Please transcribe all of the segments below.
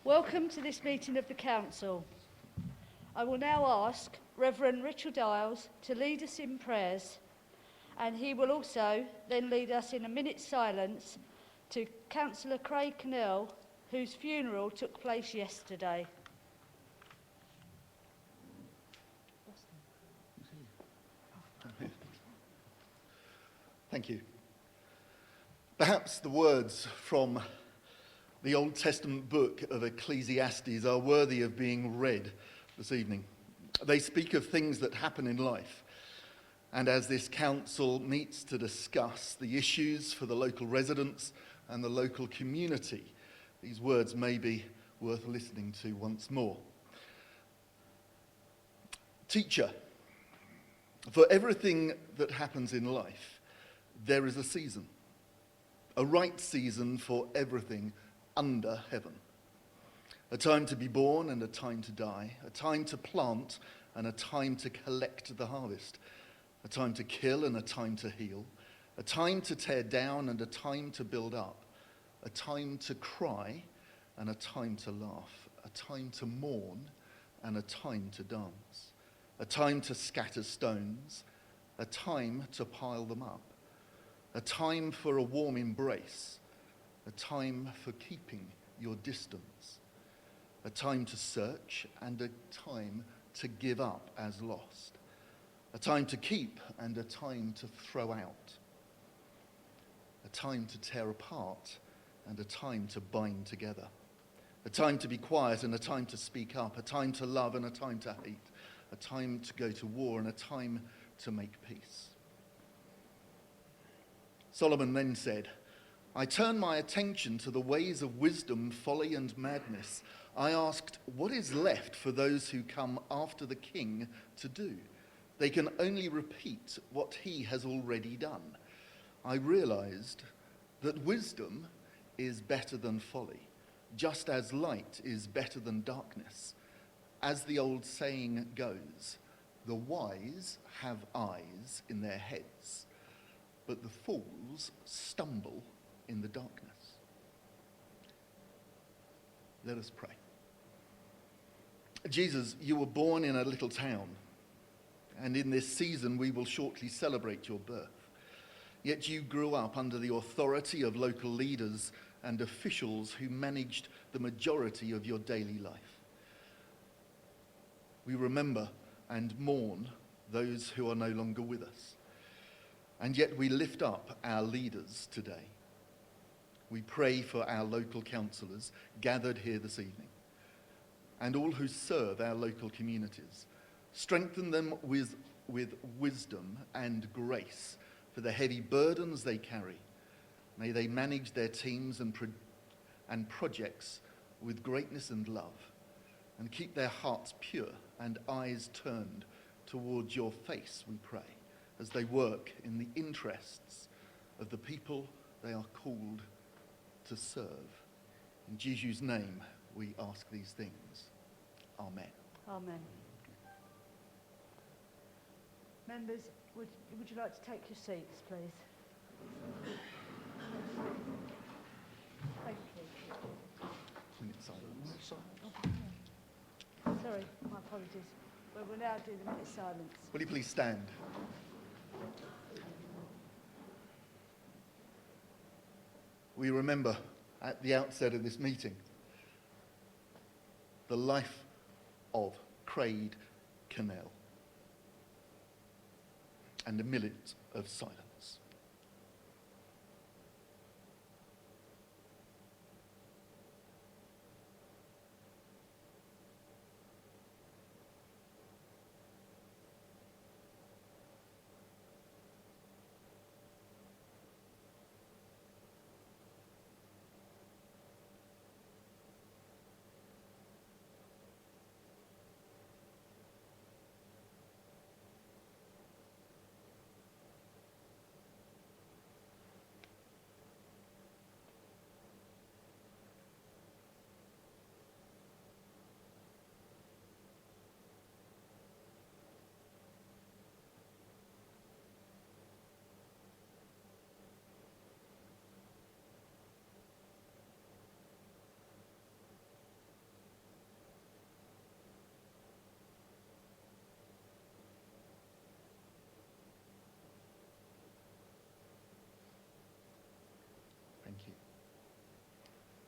Welcome to this meeting of the Council. I will now ask Reverend Richard Isles to lead us in prayers, and he will also then lead us in a minute's silence to Councillor Craig Connell, whose funeral took place yesterday. Thank you. Perhaps the words from the Old Testament book of Ecclesiastes are worthy of being read this evening. They speak of things that happen in life. And as this council meets to discuss the issues for the local residents and the local community, these words may be worth listening to once more. Teacher, for everything that happens in life, there is a season, a right season for everything under heaven. A time to be born and a time to die, a time to plant and a time to collect the harvest, a time to kill and a time to heal, a time to tear down and a time to build up, a time to cry and a time to laugh, a time to mourn and a time to dance, a time to scatter stones, a time to pile them up, a time for a warm embrace, a time for keeping your distance, a time to search and a time to give up as lost, a time to keep and a time to throw out, a time to tear apart and a time to bind together, a time to be quiet and a time to speak up, a time to love and a time to hate, a time to go to war and a time to make peace. Solomon then said, I turned my attention to the ways of wisdom, folly, and madness. I asked, what is left for those who come after the king to do? They can only repeat what he has already done. I realized that wisdom is better than folly, just as light is better than darkness. As the old saying goes, the wise have eyes in their heads, but the fools stumble in the darkness. Let us pray. Jesus, you were born in a little town, and in this season we will shortly celebrate your birth. Yet you grew up under the authority of local leaders and officials who managed the majority of your daily life. We remember and mourn those who are no longer with us, and yet we lift up our leaders today. We pray for our local councillors gathered here this evening and all who serve our local communities. Strengthen them with wisdom and grace for the heavy burdens they carry. May they manage their teams and projects with greatness and love, and keep their hearts pure and eyes turned towards your face, we pray, as they work in the interests of the people they are called to serve. In Jesus' name we ask these things. Amen. Amen. Members, would you like to take your seats, please? Thank you. Minute silence. Sorry, my apologies. But we'll now do the minute silence. Will you please stand? We remember at the outset of this meeting the life of Craig Connell and a minute of silence.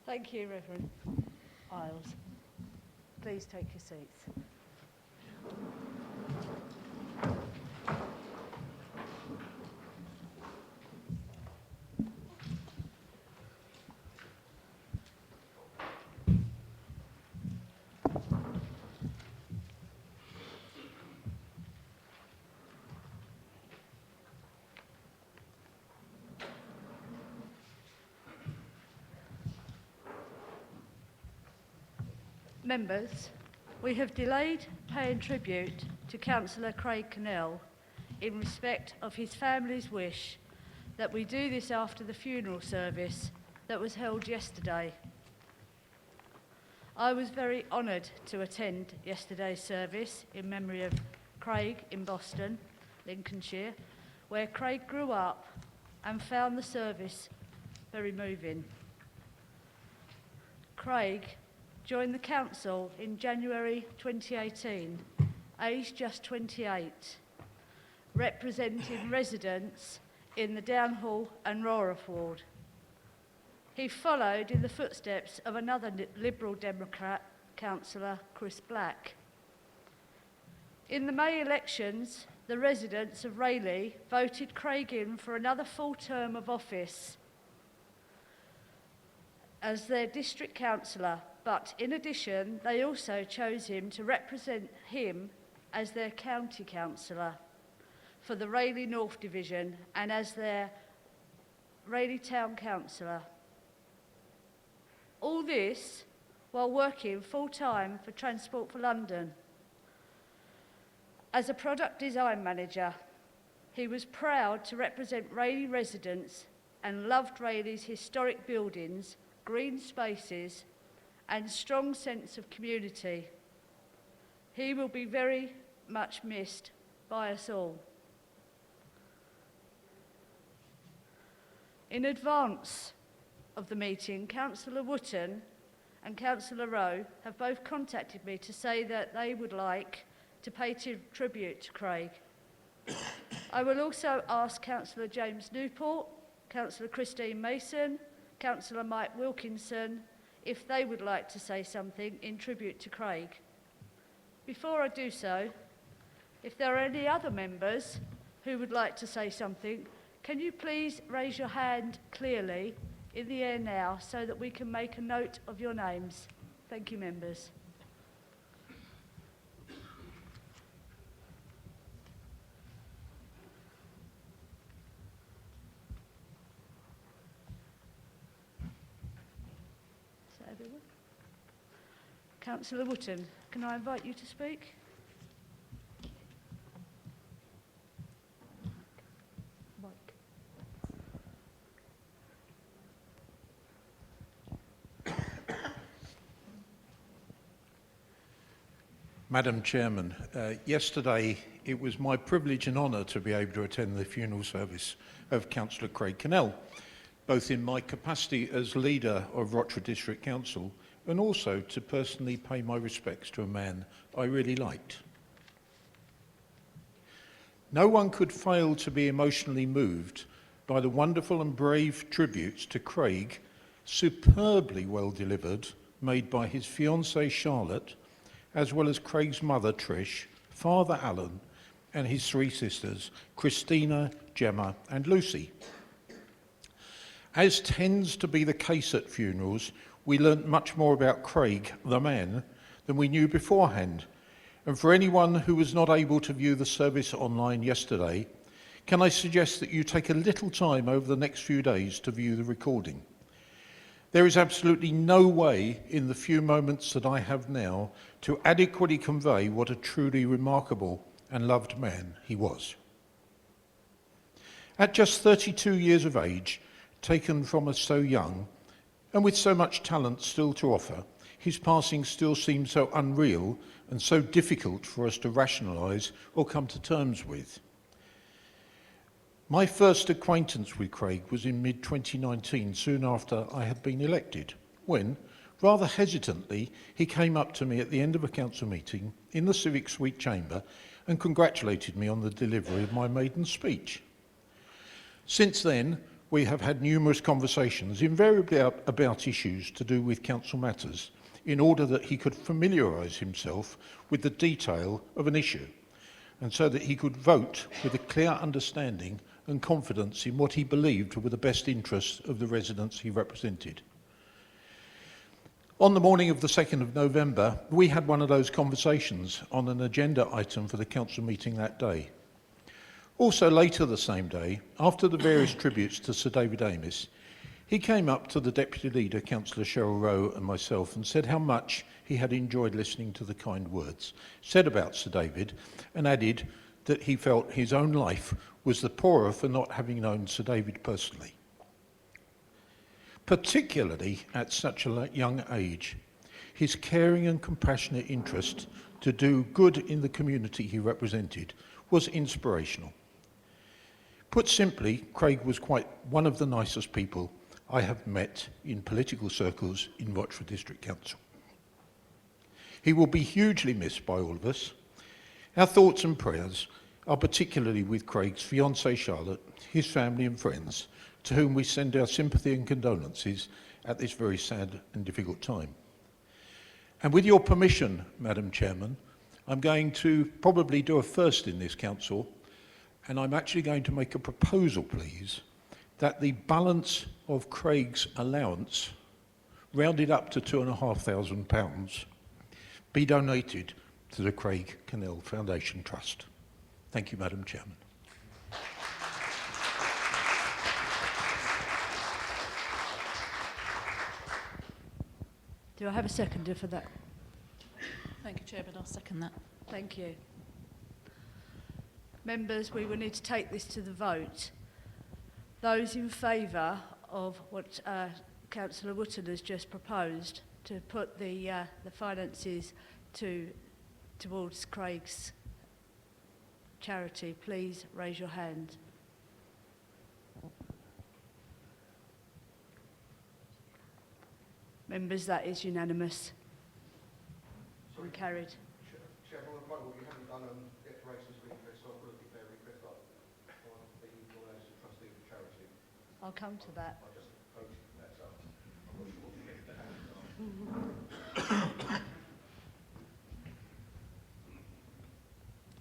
Thank you, Reverend Isles. Please take your seats. Members, we have delayed paying tribute to Councillor Craig Cannell in respect of his family's wish that we do this after the funeral service that was held yesterday. I was very honoured to attend yesterday's service in memory of Craig in Boston, Lincolnshire, where Craig grew up and found the service very moving. Craig joined the council in January 2018, aged just 28, representing residents in the Downhall and Rorath ward. He followed in the footsteps of another Liberal Democrat councillor, Chris Black. In the May elections, the residents of Rayleigh voted Craig in for another full term of office as their district councillor, but in addition, they also chose him to represent him as their county councillor for the Rayleigh North Division and as their Rayleigh Town councillor. All this while working full-time for Transport for London. As a product design manager, he was proud to represent Rayleigh residents and loved Rayleigh's historic buildings, green spaces, and strong sense of community. He will be very much missed by us all. In advance of the meeting, Councillor Wotton and Councillor Rowe have both contacted me to say that they would like to pay tribute to Craig. I will also ask Councillor James Newport, Councillor Christine Mason, Councillor Mike Wilkinson, if they would like to say something in tribute to Craig. Before I do so, if there are any other members who would like to say something, can you please raise your hand clearly in the air now so that we can make a note of your names? Thank you, members. Councillor Wotton, can I invite you to speak? Mike. Madam Chairman, yesterday it was my privilege and honour to be able to attend the funeral service of Councillor Craig Cannell, both in my capacity as leader of Rochford District Council and also to personally pay my respects to a man I really liked. No one could fail to be emotionally moved by the wonderful and brave tributes to Craig, superbly well delivered, made by his fiancée Charlotte, as well as Craig's mother Trish, father Alan, and his three sisters, Christina, Gemma, and Lucy. As tends to be the case at funerals, we learnt much more about Craig, the man, than we knew beforehand. And for anyone who was not able to view the service online yesterday, can I suggest that you take a little time over the next few days to view the recording? There is absolutely no way in the few moments that I have now to adequately convey what a truly remarkable and loved man he was. At just 32 years of age, taken from us so young, and with so much talent still to offer, his passing still seems so unreal and so difficult for us to rationalise or come to terms with. My first acquaintance with Craig was in mid-2019, soon after I had been elected, when, rather hesitantly, he came up to me at the end of a council meeting in the Civic Suite chamber and congratulated me on the delivery of my maiden speech. Since then, we have had numerous conversations, invariably about issues to do with council matters, in order that he could familiarise himself with the detail of an issue, and so that he could vote with a clear understanding and confidence in what he believed were the best interests of the residents he represented. On the morning of the 2nd of November, we had one of those conversations on an agenda item for the council meeting that day. Also later the same day, after the various tributes to Sir David Amis, he came up to the Deputy Leader, Councillor Cheryl Rowe, and myself and said how much he had enjoyed listening to the kind words said about Sir David, and added that he felt his own life was the poorer for not having known Sir David personally. Particularly at such a young age, his caring and compassionate interest to do good in the community he represented was inspirational. Put simply, Craig was quite one of the nicest people I have met in political circles in Rochford District Council. He will be hugely missed by all of us. Our thoughts and prayers are particularly with Craig's fiancée Charlotte, his family and friends, to whom we send our sympathy and condolences at this very sad and difficult time. And with your permission, Madam Chairman, I'm going to probably do a first in this council, and I'm actually going to make a proposal, please, that the balance of Craig's allowance, rounded up to £2,500, be donated to the Craig Cannell Foundation Trust. Thank you, Madam Chairman. Do I have a seconder for that? Thank you, Chairman. I'll second that. Thank you. Members, we will need to take this to the vote. Those in favour of what Councillor Wootton has just proposed, to put the finances towards Craig's charity, please raise your hand. Members, that is unanimous. And carried. Chairman, on the point, you haven't done declarations of interest, so I would be fair request on the organisation trustee of charity. I'll come to that. I just voted that up. I'm not sure what the next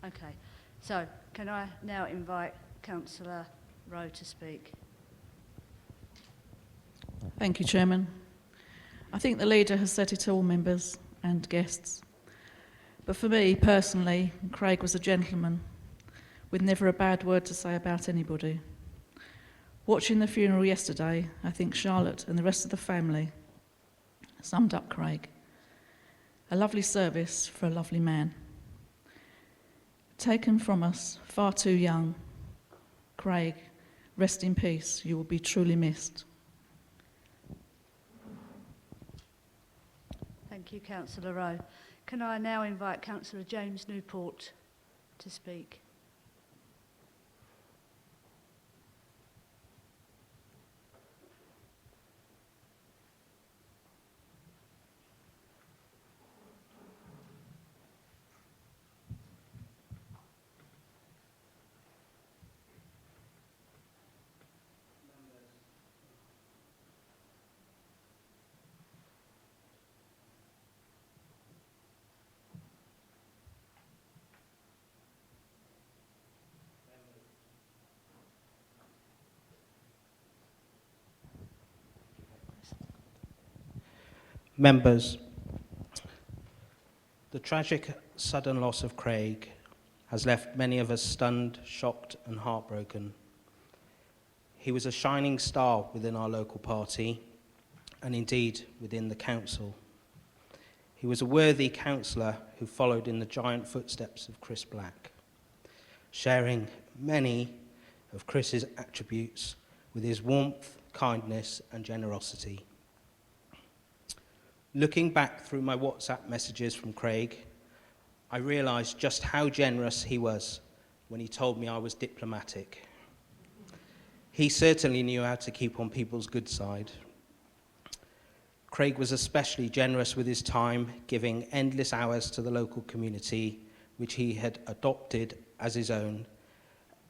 Okay, so can I now invite Councillor Rowe to speak? Thank you, Chairman. I think the leader has said it all, members and guests. But for me, personally, Craig was a gentleman with never a bad word to say about anybody. Watching the funeral yesterday, I think Charlotte and the rest of the family summed up Craig. A lovely service for a lovely man. Taken from us far too young, Craig, rest in peace, you will be truly missed. Thank you, Councillor Rowe. Can I now invite Councillor James Newport to speak? Members, the tragic sudden loss of Craig has left many of us stunned, shocked and heartbroken. He was a shining star within our local party and indeed within the council. He was a worthy councillor who followed in the giant footsteps of Chris Black, sharing many of Chris's attributes with his warmth, kindness and generosity. Looking back through my WhatsApp messages from Craig, I realised just how generous he was when he told me I was diplomatic. He certainly knew how to keep on people's good side. Craig was especially generous with his time, giving endless hours to the local community, which he had adopted as his own,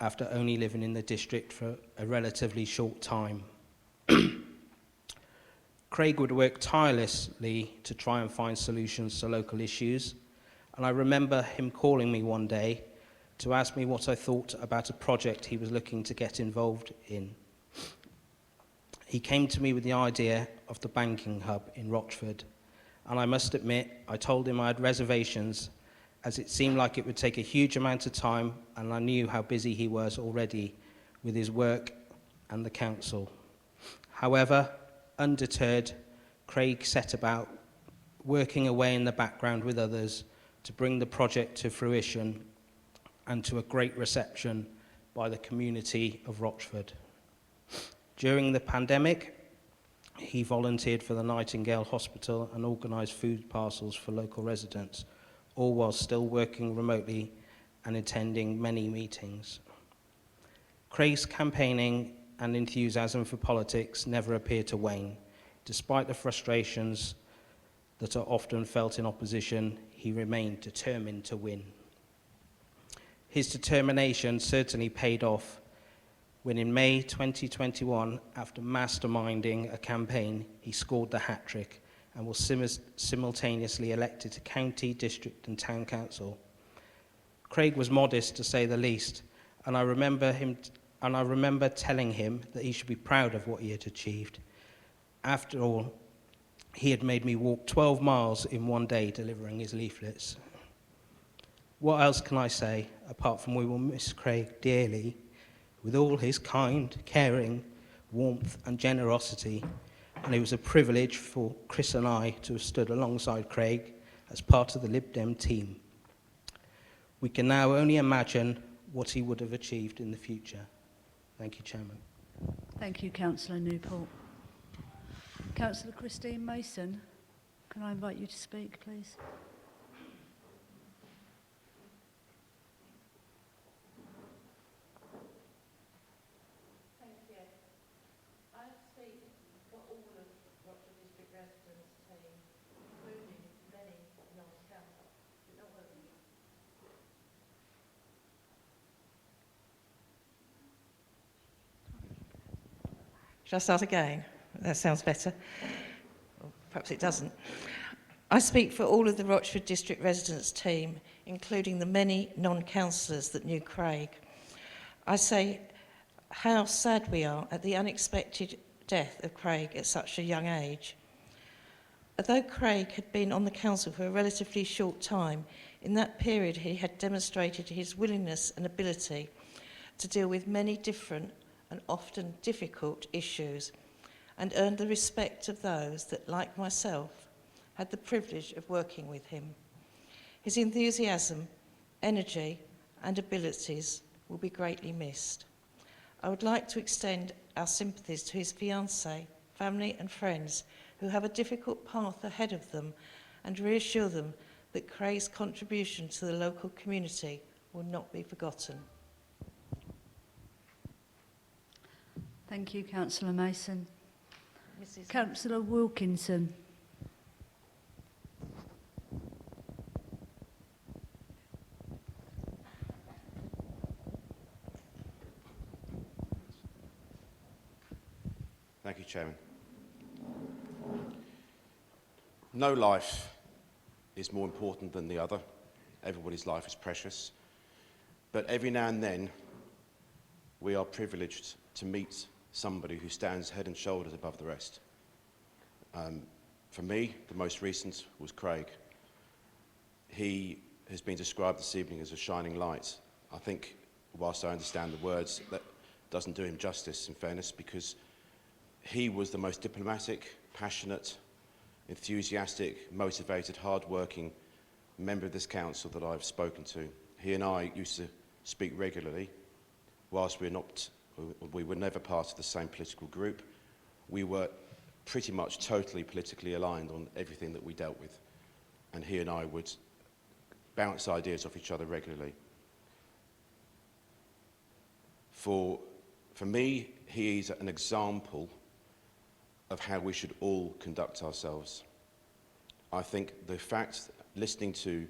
after only living in the district for a relatively short time. Craig would work tirelessly to try and find solutions to local issues, and I remember him calling me one day to ask me what I thought about a project he was looking to get involved in. He came to me with the idea of the banking hub in Rochford, and I must admit, I told him I had reservations, as it seemed like it would take a huge amount of time, and I knew how busy he was already with his work and the council. However, undeterred, Craig set about working away in the background with others to bring the project to fruition and to a great reception by the community of Rochford. During the pandemic, he volunteered for the Nightingale Hospital and organised food parcels for local residents, all while still working remotely and attending many meetings. Craig's campaigning and enthusiasm for politics never appeared to wane. Despite the frustrations that are often felt in opposition, he remained determined to win. His determination certainly paid off when in May 2021, after masterminding a campaign, he scored the hat-trick and was simultaneously elected to county, district and town council. Craig was modest, to say the least, and I remember telling him that he should be proud of what he had achieved. After all, he had made me walk 12 miles in one day delivering his leaflets. What else can I say, apart from we will miss Craig dearly, with all his kind, caring, warmth and generosity, and it was a privilege for Chris and I to have stood alongside Craig as part of the Lib Dem team. We can now only imagine what he would have achieved in the future. Thank you, Chairman. Thank you, Councillor Newport. Councillor Christine Mason, can I invite you to speak, please? Thank you. I speak for all of Rochford District residents team, including many non-council. Shall I start again? That sounds better. Or perhaps it doesn't. I speak for all of the Rochford District residents team, including the many non-councillors that knew Craig. I say how sad we are at the unexpected death of Craig at such a young age. Although Craig had been on the council for a relatively short time, in that period he had demonstrated his willingness and ability to deal with many different and often difficult issues, and earned the respect of those that, like myself, had the privilege of working with him. His enthusiasm, energy and abilities will be greatly missed. I would like to extend our sympathies to his fiancée, family and friends who have a difficult path ahead of them, and reassure them that Craig's contribution to the local community will not be forgotten. Thank you, Councillor Mason. Mrs. Councillor Wilkinson. Thank you, Chairman. No life is more important than the other. Everybody's life is precious. But every now and then, we are privileged to meet somebody who stands head and shoulders above the rest. For me, the most recent was Craig. He has been described this evening as a shining light. I think, whilst I understand the words, that doesn't do him justice, in fairness, because he was the most diplomatic, passionate, enthusiastic, motivated, hard-working member of this council that I've spoken to. He and I used to speak regularly. Whilst we were never part of the same political group, we were pretty much totally politically aligned on everything that we dealt with. And he and I would bounce ideas off each other regularly. For me, he is an example of how we should all conduct ourselves. I think the fact, listening to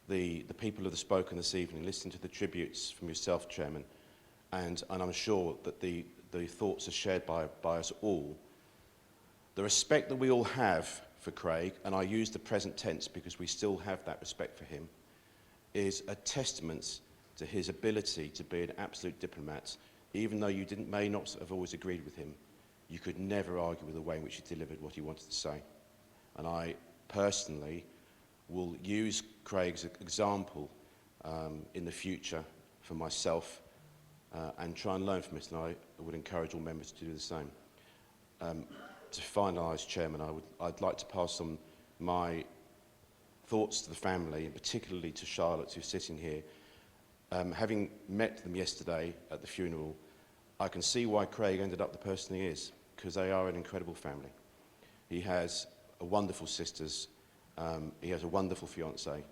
the people who have spoken this evening, listening to the tributes from yourself, Chairman, and I'm sure that the thoughts are shared by us all. The respect that we all have for Craig, and I use the present tense because we still have that respect for him, is a testament to his ability to be an absolute diplomat. Even though you may not have always agreed with him, you could never argue with the way in which he delivered what he wanted to say. And I personally will use Craig's example in the future for myself and try and learn from it, and I would encourage all members to do the same. To finalise, Chairman, I'd like to pass on my thoughts to the family, and particularly to Charlotte, who's sitting here. Having met them yesterday at the funeral, I can see why Craig ended up the person he is, because they are an incredible family. He has wonderful sisters, he has a wonderful fiancée,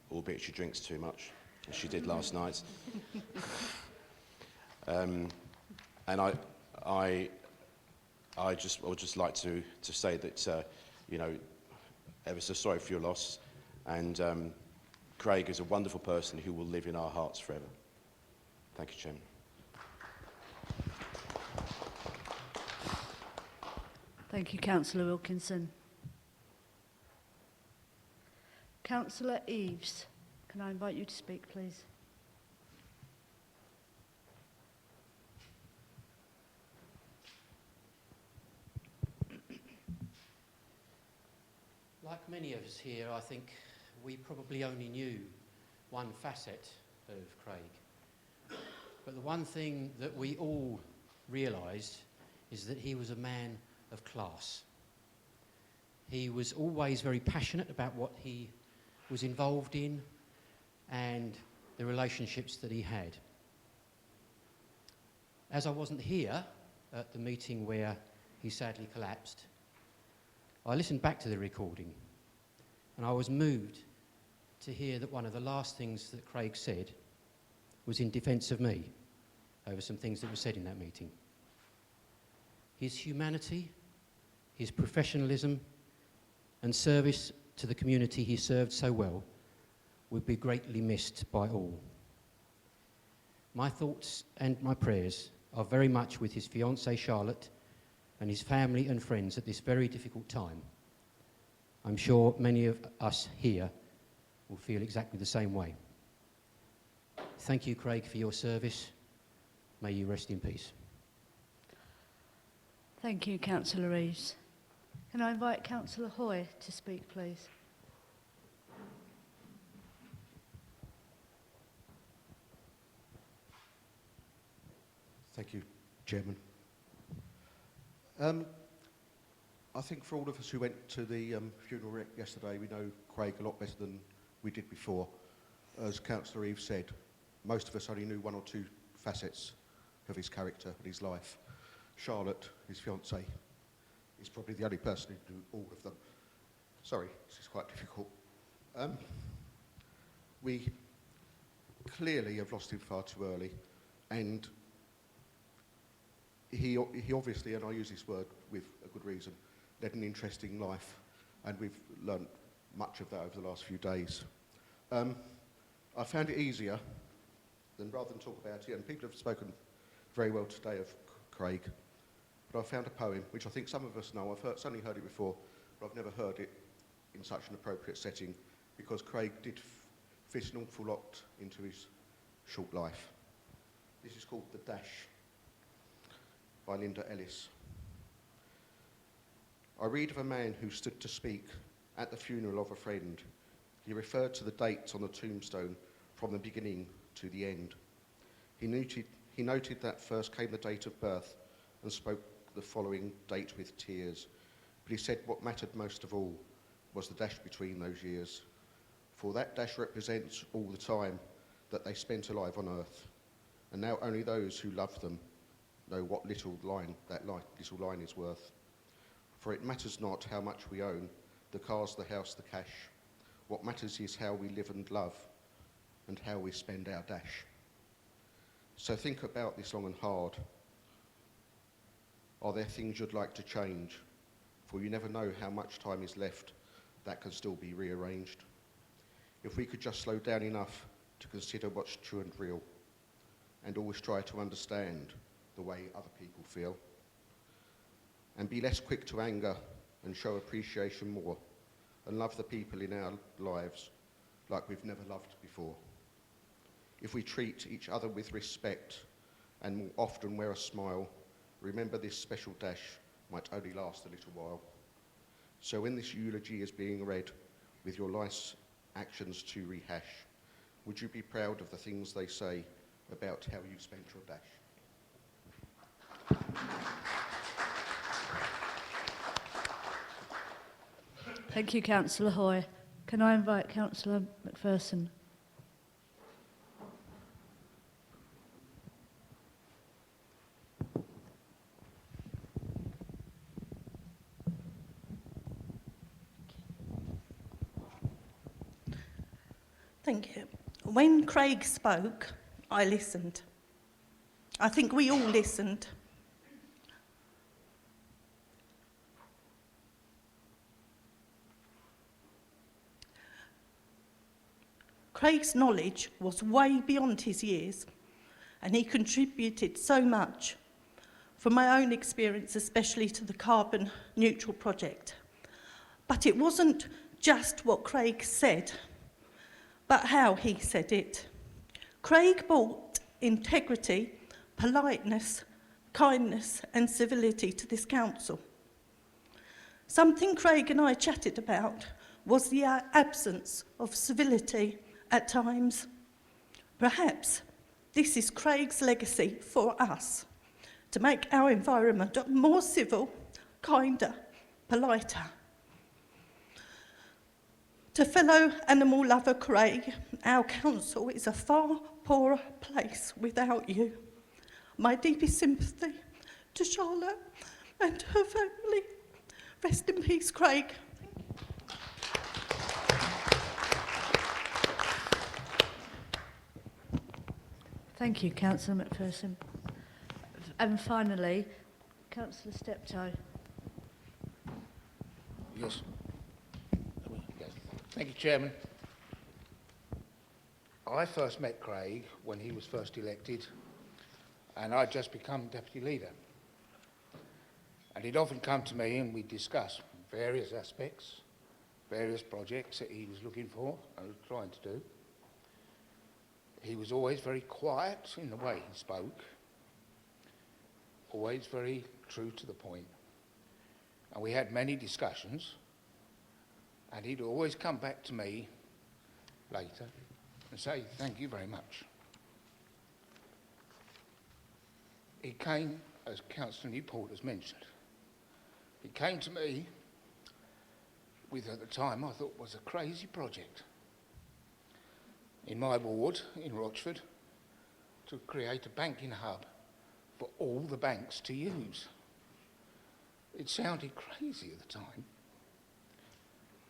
albeit she drinks too much, as she did last night. And I would just like to say that, you know, ever so sorry for your loss, and Craig is a wonderful person who will live in our hearts forever. Thank you, Chairman. Thank you, Councillor Wilkinson. Councillor Eaves, can I invite you to speak, please? Like many of us here, I think we probably only knew one facet of Craig. But the one thing that we all realised is that he was a man of class. He was always very passionate about what he was involved in and the relationships that he had. As I wasn't here at the meeting where he sadly collapsed, I listened back to the recording and I was moved to hear that one of the last things that Craig said was in defence of me over some things that were said in that meeting. His humanity, his professionalism and service to the community he served so well would be greatly missed by all. My thoughts and my prayers are very much with his fiancée Charlotte and his family and friends at this very difficult time. I'm sure many of us here will feel exactly the same way. Thank you, Craig, for your service. May you rest in peace. Thank you, Councillor Eaves. Can I invite Councillor Hoy to speak, please? Thank you, Chairman. I think for all of us who went to the funeral yesterday, we know Craig a lot better than we did before. As Councillor Eaves said, most of us only knew one or two facets of his character and his life. Charlotte, his fiancée, is probably the only person who knew all of them. Sorry, this is quite difficult. We clearly have lost him far too early, and he obviously, and I use this word with a good reason, led an interesting life, and we've learnt much of that over the last few days. I found it easier than rather than talk about it, and people have spoken very well today of Craig, but I found a poem which I think some of us know. I've certainly heard it before, but I've never heard it in such an appropriate setting, because Craig did fit an awful lot into his short life. This is called The Dash by Ellis. I read of a man who stood to speak at the funeral of a friend. He referred to the dates on the tombstone from the beginning to the end. He noted that first came the date of birth and spoke the following date with tears. But he said what mattered most of all was the dash between those years. For that dash represents all the time that they spent alive on earth. And now only those who love them know what little line is worth. For it matters not how much we own, the cars, the house, the cash. What matters is how we live and love, and how we spend our dash. So think about this long and hard. Are there things you'd like to change? For you never know how much time is left that can still be rearranged. If we could just slow down enough to consider what's true and real, and always try to understand the way other people feel, and be less quick to anger and show appreciation more, and love the people in our lives like we've never loved before. If we treat each other with respect and more often wear a smile, remember this special dash might only last a little while. So when this eulogy is being read with your life's actions to rehash, would you be proud of the things they say about how you spent your dash? Thank you, Councillor Hoy. Can I invite Councillor McPherson? Thank you. When Craig spoke, I listened. I think we all listened. Craig's knowledge was way beyond his years, and he contributed so much, from my own experience, especially to the carbon neutral project. But it wasn't just what Craig said, but how he said it. Craig brought integrity, politeness, kindness and civility to this council. Something Craig and I chatted about was the absence of civility at times. Perhaps this is Craig's legacy for us, to make our environment more civil, kinder, politer. To fellow animal lover Craig, our council is a far poorer place without you. My deepest sympathy to Charlotte and her family. Rest in peace, Craig. Thank you, Councillor McPherson. And finally, Councillor Steptoe. Yes. Thank you, Chairman. I first met Craig when he was first elected, and I'd just become deputy leader. And he'd often come to me and we'd discuss various aspects, various projects that he was looking for and was trying to do. He was always very quiet in the way he spoke, always very true to the point. And we had many discussions, and he'd always come back to me later and say, thank you very much. He came, as Councillor Newport has mentioned, he came to me with, at the time, I thought was a crazy project in my ward in Rochford to create a banking hub for all the banks to use. It sounded crazy at the time,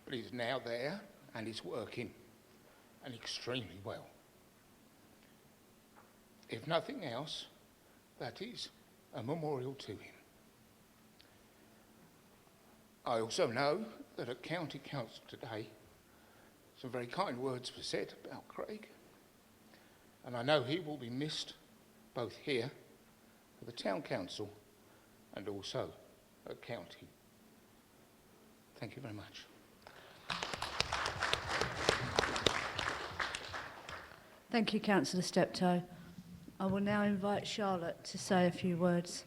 but it's now there and it's working, and extremely well. If nothing else, that is a memorial to him. I also know that at County Council today, some very kind words were said about Craig, and I know he will be missed both here at the Town Council and also at County. Thank you very much. Thank you, Councillor Steptoe. I will now invite Charlotte to say a few words.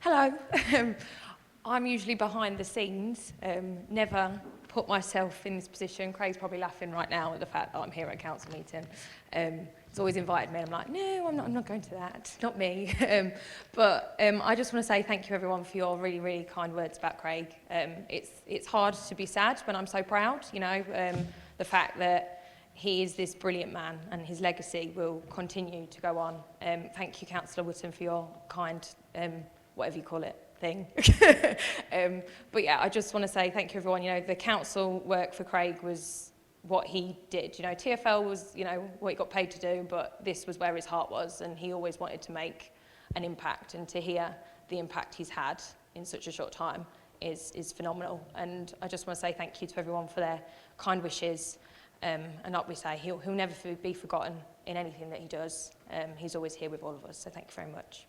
Hello. I'm usually behind the scenes, never put myself in this position. Craig's probably laughing right now at the fact that I'm here at a council meeting. He's always invited me and I'm like, no, I'm not going to that, not me. But I just want to say thank you everyone for your really, really kind words about Craig. It's hard to be sad when I'm so proud, you know, the fact that he is this brilliant man and his legacy will continue to go on. Thank you, Councillor Wootton, for your kind, whatever you call it, thing. But yeah, I just want to say thank you everyone. You know, the council work for Craig was what he did. You know, TFL was, you know, what he got paid to do, but this was where his heart was, and he always wanted to make an impact, and to hear the impact he's had in such a short time is phenomenal. And I just want to say thank you to everyone for their kind wishes. And like we say, he'll never be forgotten in anything that he does. He's always here with all of us, so thank you very much.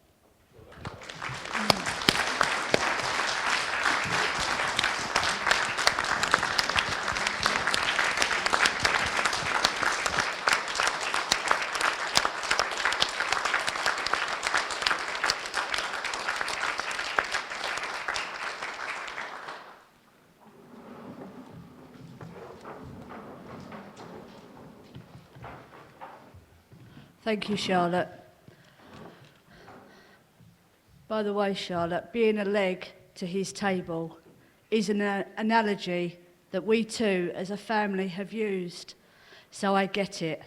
Thank you, Charlotte. By the way, Charlotte, being a leg to his table is an analogy that we too, as a family, have used. So I get it.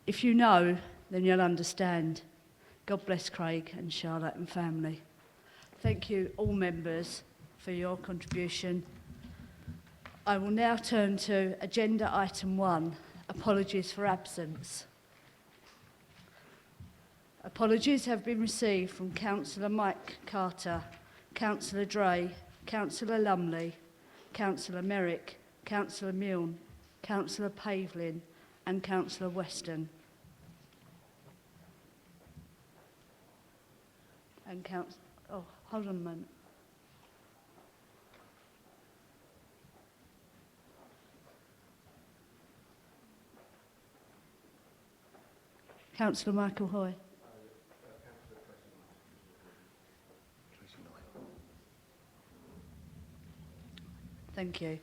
If you know, then you'll understand. God bless Craig and Charlotte and family. Thank you, all members, for your contribution. I will now turn to agenda item 1, apologies for absence. Apologies have been received from Councillor Mike Carter, Councillor Dray, Councillor Lumley, Councillor Merrick, Councillor Milne, Councillor Pavlin and Councillor Weston. And oh, hold on a moment. Councillor Michael Hoy. Thank you.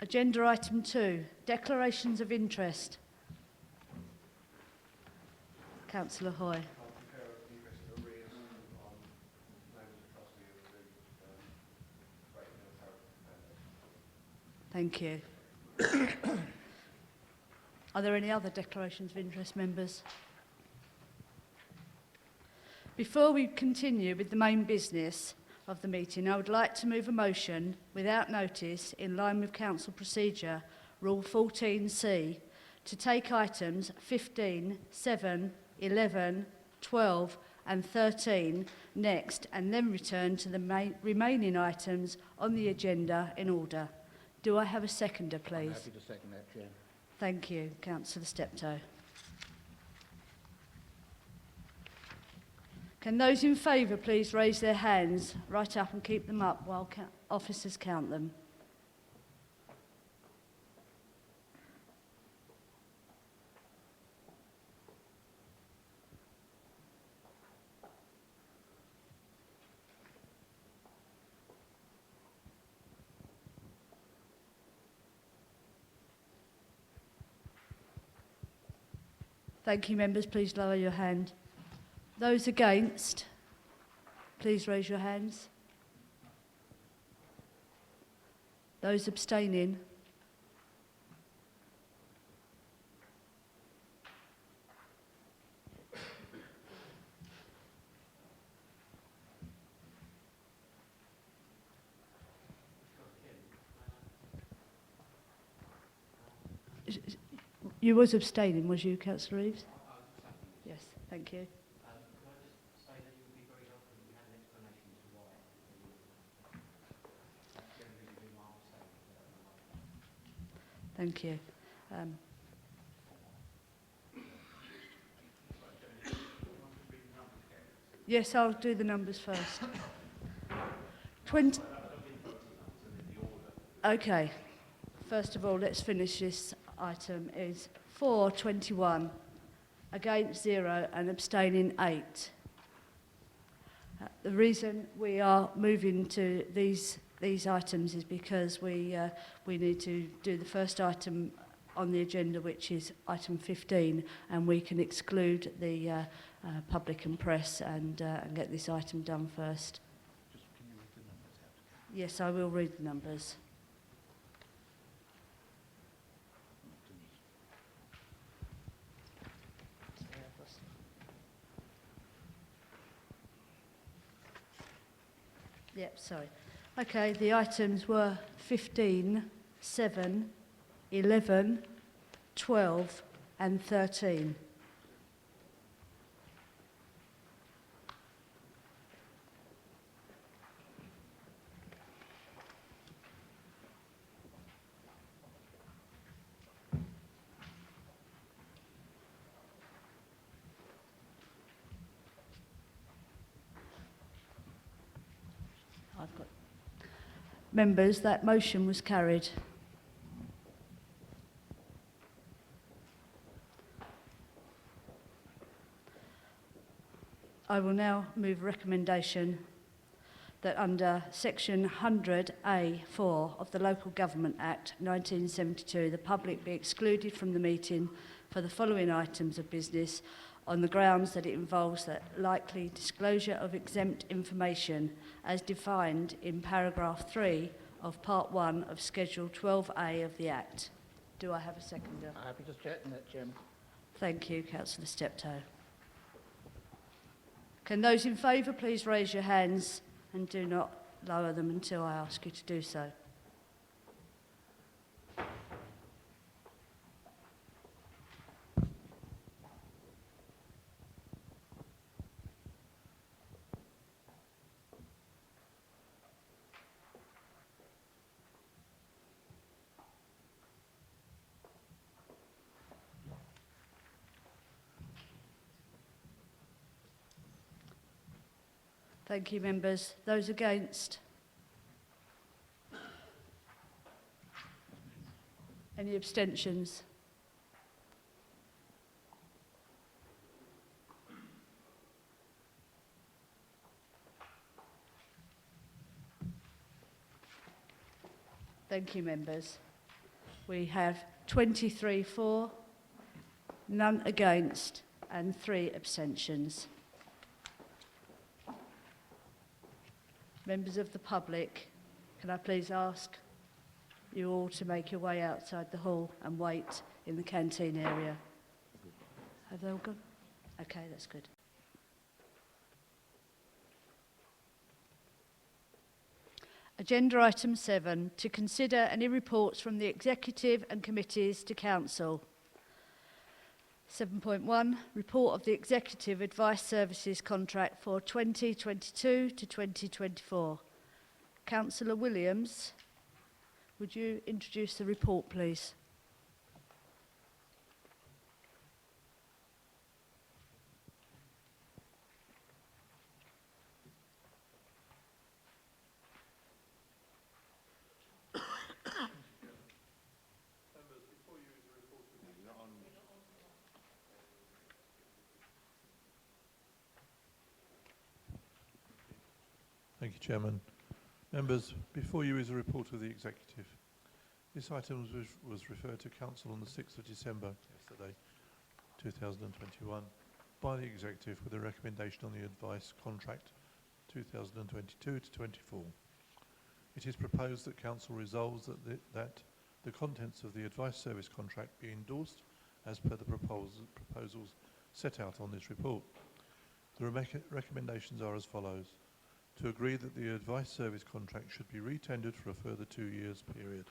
Agenda item 2, declarations of interest. Councillor Hoy. Thank you. Are there any other declarations of interest, members? Before we continue with the main business of the meeting, I would like to move a motion without notice in line with Council Procedure Rule 14C to take items 15, 7, 11, 12 and 13 next and then return to the remaining items on the agenda in order. Do I have a seconder, please? I'm happy to second that, Chair. Thank you, Councillor Steptoe. Can those in favour please raise their hands right up and keep them up while officers count them? Thank you, members. Please lower your hand. Those against, please raise your hands. Those abstaining. You was abstaining, was you, Councillor Reeves? Yes, thank you. Thank you. Yes, I'll do the numbers first. 20. Okay. First of all, let's finish this item. Is for 21, against 0 and abstaining 8. The reason we are moving to these items is because we need to do the first item on the agenda, which is item 15, and we can exclude the public and press and get this item done first. Just, can you read the numbers out? Yes, I will read the numbers. Yep, sorry. Okay, the items were 15, 7, 11, 12 and 13. Members, that motion was carried. I will now move a recommendation that under Section 100A(4) of the Local Government Act 1972, the public be excluded from the meeting for the following items of business on the grounds that it involves the likely disclosure of exempt information as defined in paragraph 3 of Part 1 of Schedule 12A of the Act. Do I have a seconder? I'm happy to second that, Chairman. Thank you, Councillor Steptoe. Can those in favour please raise your hands and do not lower them until I ask you to do so. Thank you, members. Those against? Any abstentions? Thank you, members. We have 23 for, none against, and 3 abstentions. Members of the public, can I please ask you all to make your way outside the hall and wait in the canteen area? Have they all gone? Okay, that's good. Agenda item 7, to consider any reports from the Executive and committees to Council. 7.1, report of the Executive Advice Services contract for 2022 to 2024. Councillor Williams, would you introduce the report, please? Thank you, Chairman. Members, before you is a report of the Executive. This item was referred to Council on the 6th of December, yesterday, 2021, by the Executive with a recommendation on the Advice Contract 2022 to 24. It is proposed that Council resolves that the contents of the Advice Service Contract be endorsed as per the proposals set out on this report. The recommendations are as follows. To agree that the advice service contract should be re-tendered for a further 2 years period,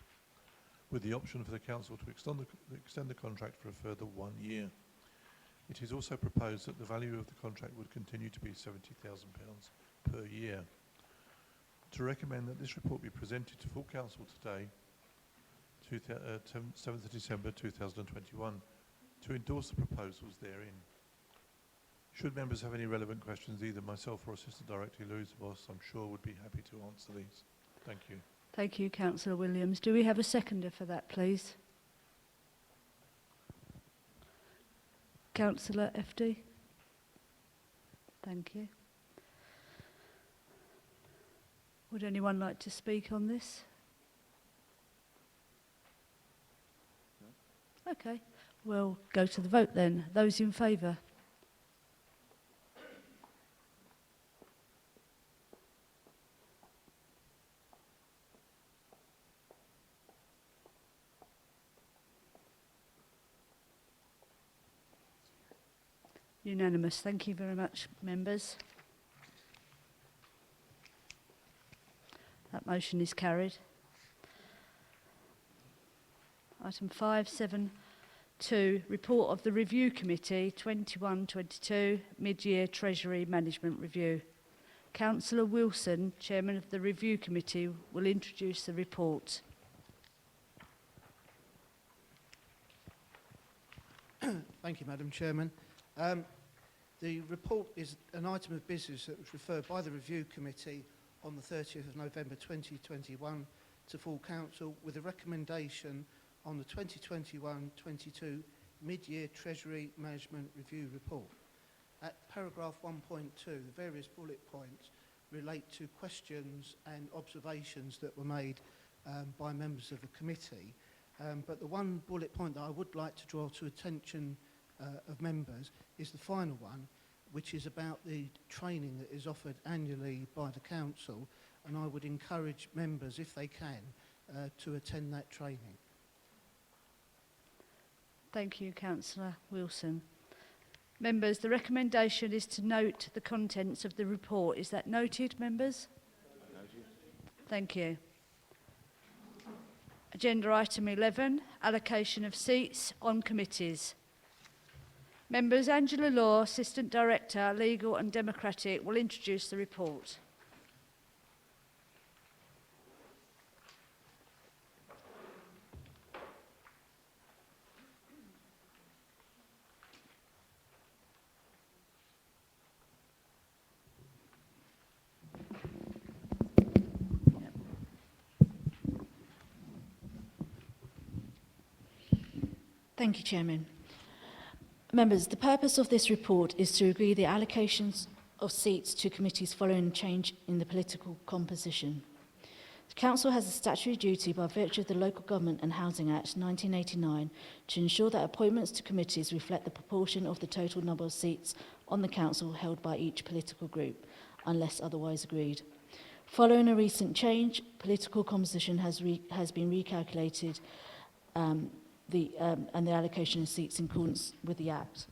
with the option for the Council to extend the contract for a further 1 year. It is also proposed that the value of the contract would continue to be £70,000 per year. To recommend that this report be presented to full Council today, 7th of December 2021, to endorse the proposals therein. Should members have any relevant questions, either myself or Assistant Director Louise Boss, I'm sure would be happy to answer these. Thank you. Thank you, Councillor Williams. Do we have a seconder for that, please? Councillor FD. Thank you. Would anyone like to speak on this? No? Okay, we'll go to the vote then. Those in favour? Unanimous. Thank you very much, members. That motion is carried. Item 5.7.2, report of the Review Committee 21-22 Mid-Year Treasury Management Review. Councillor Wilson, Chairman of the Review Committee, will introduce the report. Thank you, Madam Chairman. The report is an item of business that was referred by the Review Committee on the 30th of November 2021 to full council with a recommendation on the 2021-22 mid-year Treasury Management Review report. At paragraph 1.2, the various bullet points relate to questions and observations that were made by members of the committee. But the one bullet point that I would like to draw to attention of members is the final one, which is about the training that is offered annually by the council, and I would encourage members, if they can, to attend that training. Thank you, Councillor Wilson. Members, the recommendation is to note the contents of the report. Is that noted, members? Noted. Thank you. Agenda item 11, allocation of seats on committees. Members, Angela Law, Assistant Director, Legal and Democratic, will introduce the report. Thank you, Chairman. Members, the purpose of this report is to agree the allocations of seats to committees following change in the political composition. The Council has a statutory duty by virtue of the Local Government and Housing Act 1989 to ensure that appointments to committees reflect the proportion of the total number of seats on the Council held by each political group, unless otherwise agreed. Following a recent change, political composition has been recalculated and the allocation of seats in accordance with the Act.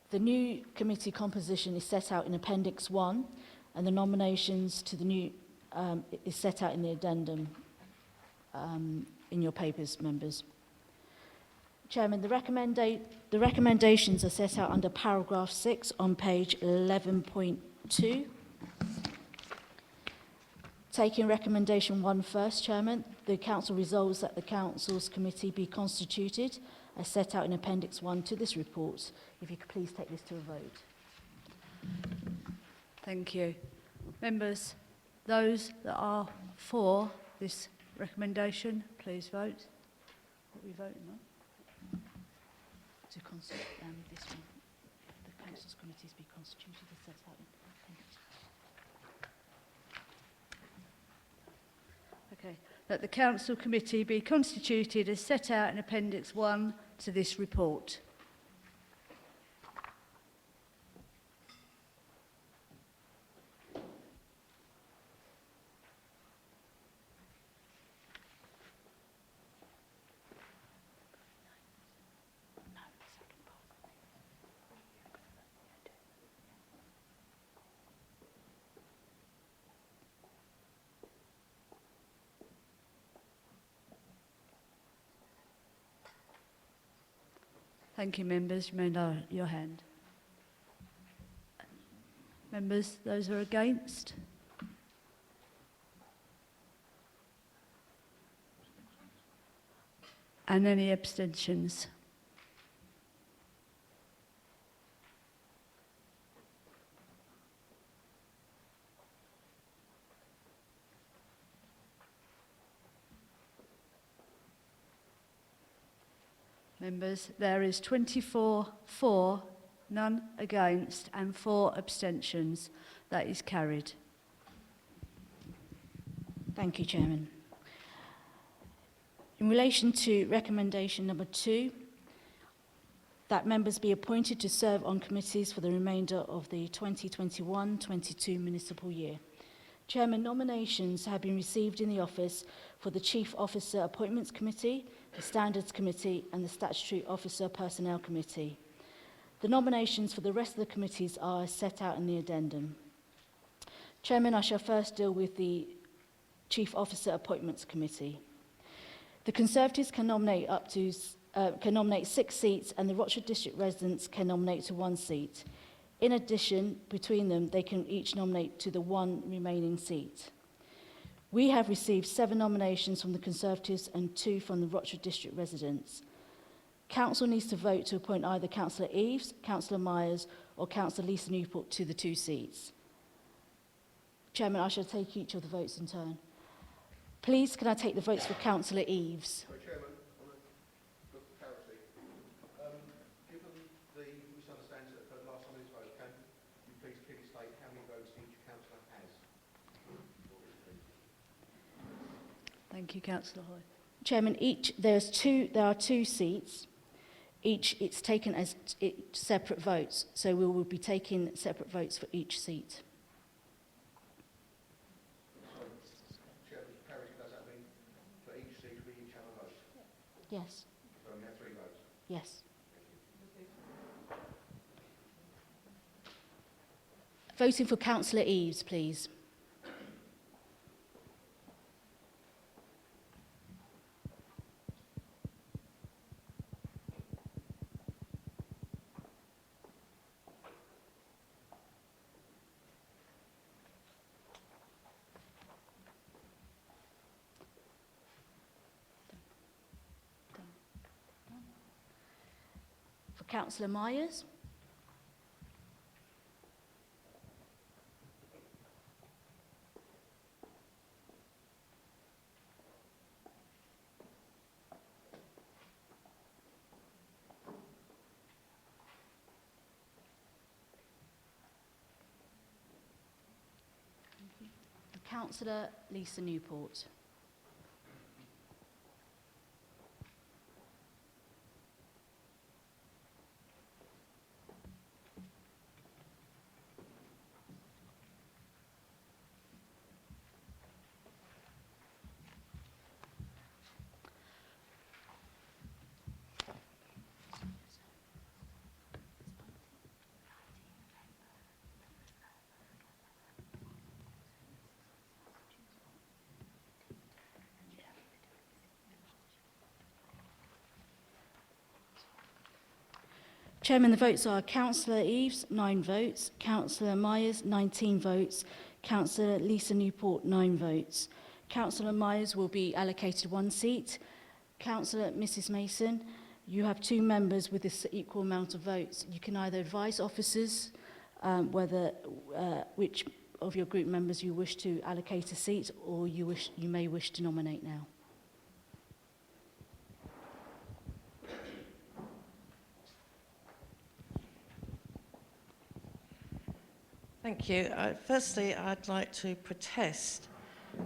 The new committee composition is set out in Appendix 1, and the nominations to the new is set out in the addendum in your papers, members. Chairman, the recommendations are set out under paragraph 6 on page 11.2. Taking recommendation 1 first, Chairman, the Council resolves that the Council's committee be constituted as set out in Appendix 1 to this report. If you could please take this to a vote. Thank you. Members, those that are for this recommendation, please vote. What are we voting on? To constitute this one. The Council's committees be constituted as set out in Appendix 1. Okay. That the Council Committee be constituted as set out in Appendix 1 to this report. Thank you, members. You may lower your hand. Members, those who are against? And any abstentions? Members, there is 24 for, none against, and 4 abstentions. That is carried. Thank you, Chairman. In relation to recommendation number 2, that members be appointed to serve on committees for the remainder of the 2021-22 municipal year. Chairman, nominations have been received in the office for the Chief Officer Appointments Committee, the Standards Committee and the Statutory Officer Personnel Committee. The nominations for the rest of the committees are set out in the addendum. Chairman, I shall first deal with the Chief Officer Appointments Committee. The Conservatives can nominate can nominate 6 seats, and the Rochford District residents can nominate to 1 seat. In addition, between them, they can each nominate to the 1 remaining seat. We have received 7 nominations from the Conservatives and 2 from the Rochford District residents. Council needs to vote to appoint either Councillor Eves, Councillor Myers or Councillor Lisa Newport to the 2 seats. Chairman, I shall take each of the votes in turn. Please, can I take the votes for Councillor Eaves? So, Chairman, on a look for clarity, given the misunderstanding that occurred last time in this vote, can you please clearly state how many votes each councillor has? Thank you, Councillor Hoy. Chairman, there are two seats. It's taken as separate votes, so we will be taking separate votes for each seat. Chairman, clarity, does that mean for each seat we each have a vote? Yes. So we have 3 votes? Yes. Voting for Councillor Eaves, please. For Councillor Myers. For Councillor Lisa Newport. Chairman, the votes are Councillor Eaves, 9 votes, Councillor Myers, 19 votes, Councillor Lisa Newport, 9 votes. Councillor Myers will be allocated 1 seat. Councillor Mrs Mason, you have 2 members with this equal amount of votes. You can either advise officers which of your group members you wish to allocate a seat, or you may wish to nominate now. Thank you. Firstly, I'd like to protest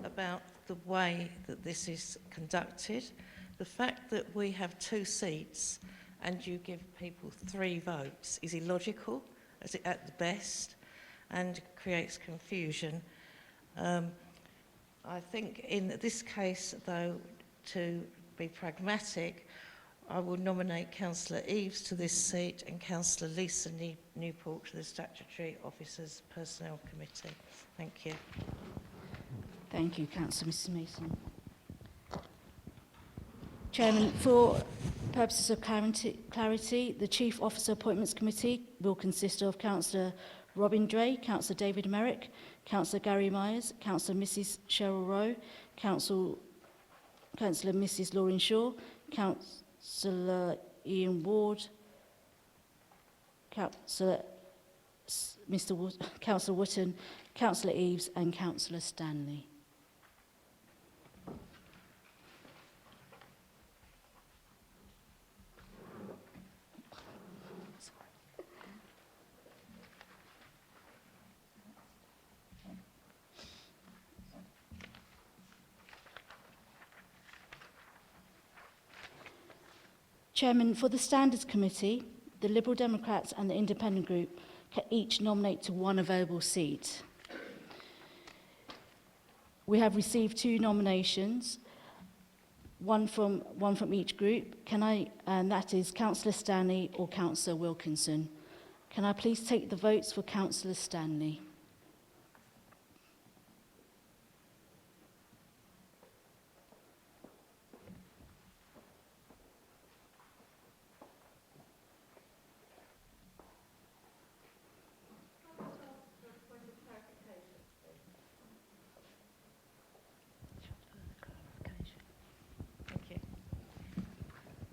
about the way that this is conducted. The fact that we have 2 seats and you give people 3 votes is illogical at the best and creates confusion. I think in this case, though, to be pragmatic, I will nominate Councillor Eaves to this seat and Councillor Lisa Newport to the Statutory Officers Personnel Committee. Thank you. Thank you, Councillor Mrs Mason. Chairman, for purposes of clarity, the Chief Officer Appointments Committee will consist of Councillor Robin Dray, Councillor David Merrick, Councillor Gary Myers, Councillor Mrs Cheryl Rowe, Councillor Mrs Lauren Shaw, Councillor Ian Ward, Councillor Wotton, Councillor Eaves and Councillor Stanley. Chairman, for the Standards Committee, the Liberal Democrats and the Independent Group can each nominate to 1 available seat. We have received 2 nominations, one from each group. And that is Councillor Stanley or Councillor Wilkinson. Can I please take the votes for Councillor Stanley?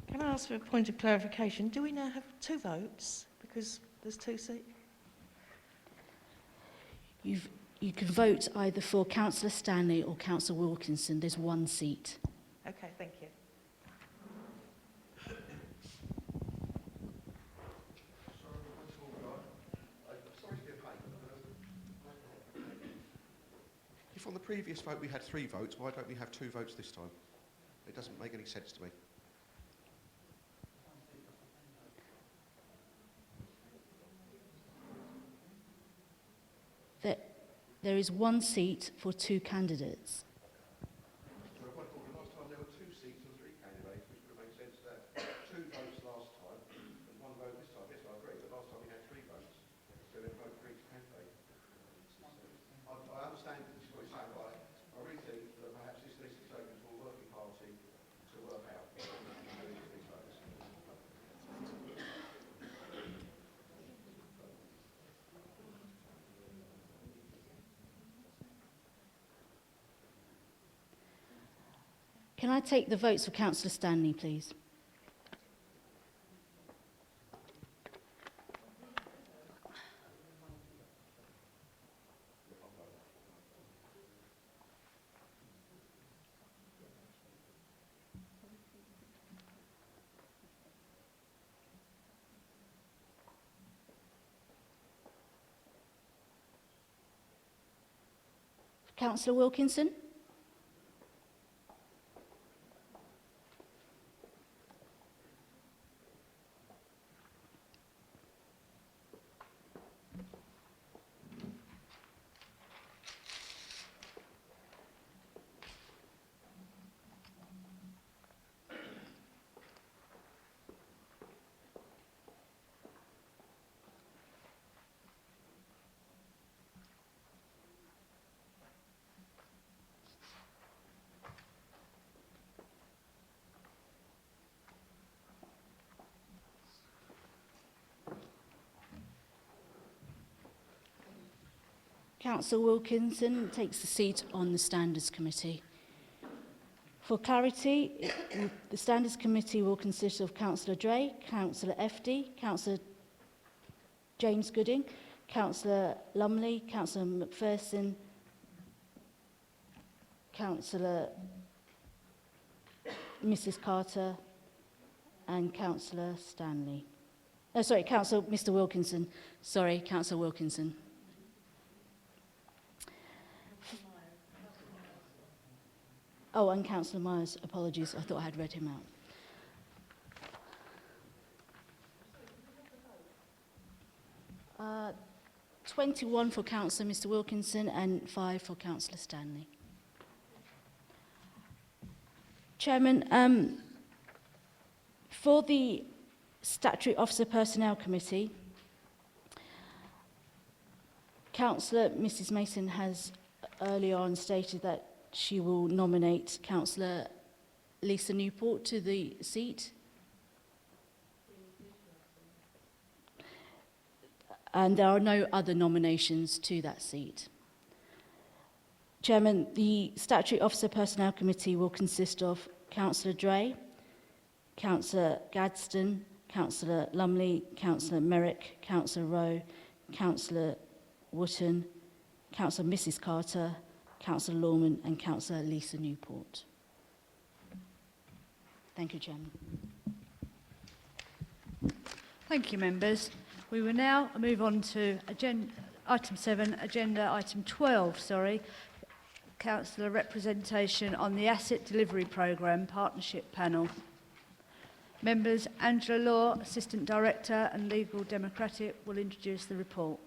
Can I ask for a point of clarification? Do we now have 2 votes because there's 2 seats? You can vote either for Councillor Stanley or Councillor Wilkinson. There's one seat. Okay, thank you. If on the previous vote we had 3 votes, why don't we have 2 votes this time? It doesn't make any sense to me. There is one seat for 2 candidates. So if I thought the last time there were 2 seats and 3 candidates, which would make sense to have 2 votes last time and 1 vote this time. Yes, I agree, but last time we had 3 votes, so then vote for each candidate. I understand that this is what you're saying, but I really think that perhaps this list is open to a working party to work out these votes. Can I take the votes for Councillor Stanley, please? Councillor Wilkinson? Councillor Wilkinson takes the seat on the Standards Committee. For clarity, the Standards Committee will consist of Councillor Dre, Councillor FD, Councillor James Gooding, Councillor Lumley, Councillor McPherson, Councillor Mrs Carter and Councillor Stanley. Councillor Mr Wilkinson. Sorry, Councillor Wilkinson. Oh, and Councillor Myers, apologies, I thought I had read him out. 21 for Councillor Mr Wilkinson and 5 for Councillor Stanley. Chairman, for the Statutory Officer Personnel Committee, Councillor Mrs Mason has earlier on stated that she will nominate Councillor Lisa Newport to the seat. And there are no other nominations to that seat. Chairman, the Statutory Officer Personnel Committee will consist of Councillor Dre, Councillor Gadsden, Councillor Lumley, Councillor Merrick, Councillor Rowe, Councillor Wotton, Councillor Mrs Carter, Councillor Lawman and Councillor Lisa Newport. Thank you, Chairman. Thank you, members. We will now move on to item 7, agenda item 12, Councillor representation on the Asset Delivery Programme Partnership Panel. Members Angela Law, Assistant Director and Legal Democratic, will introduce the report.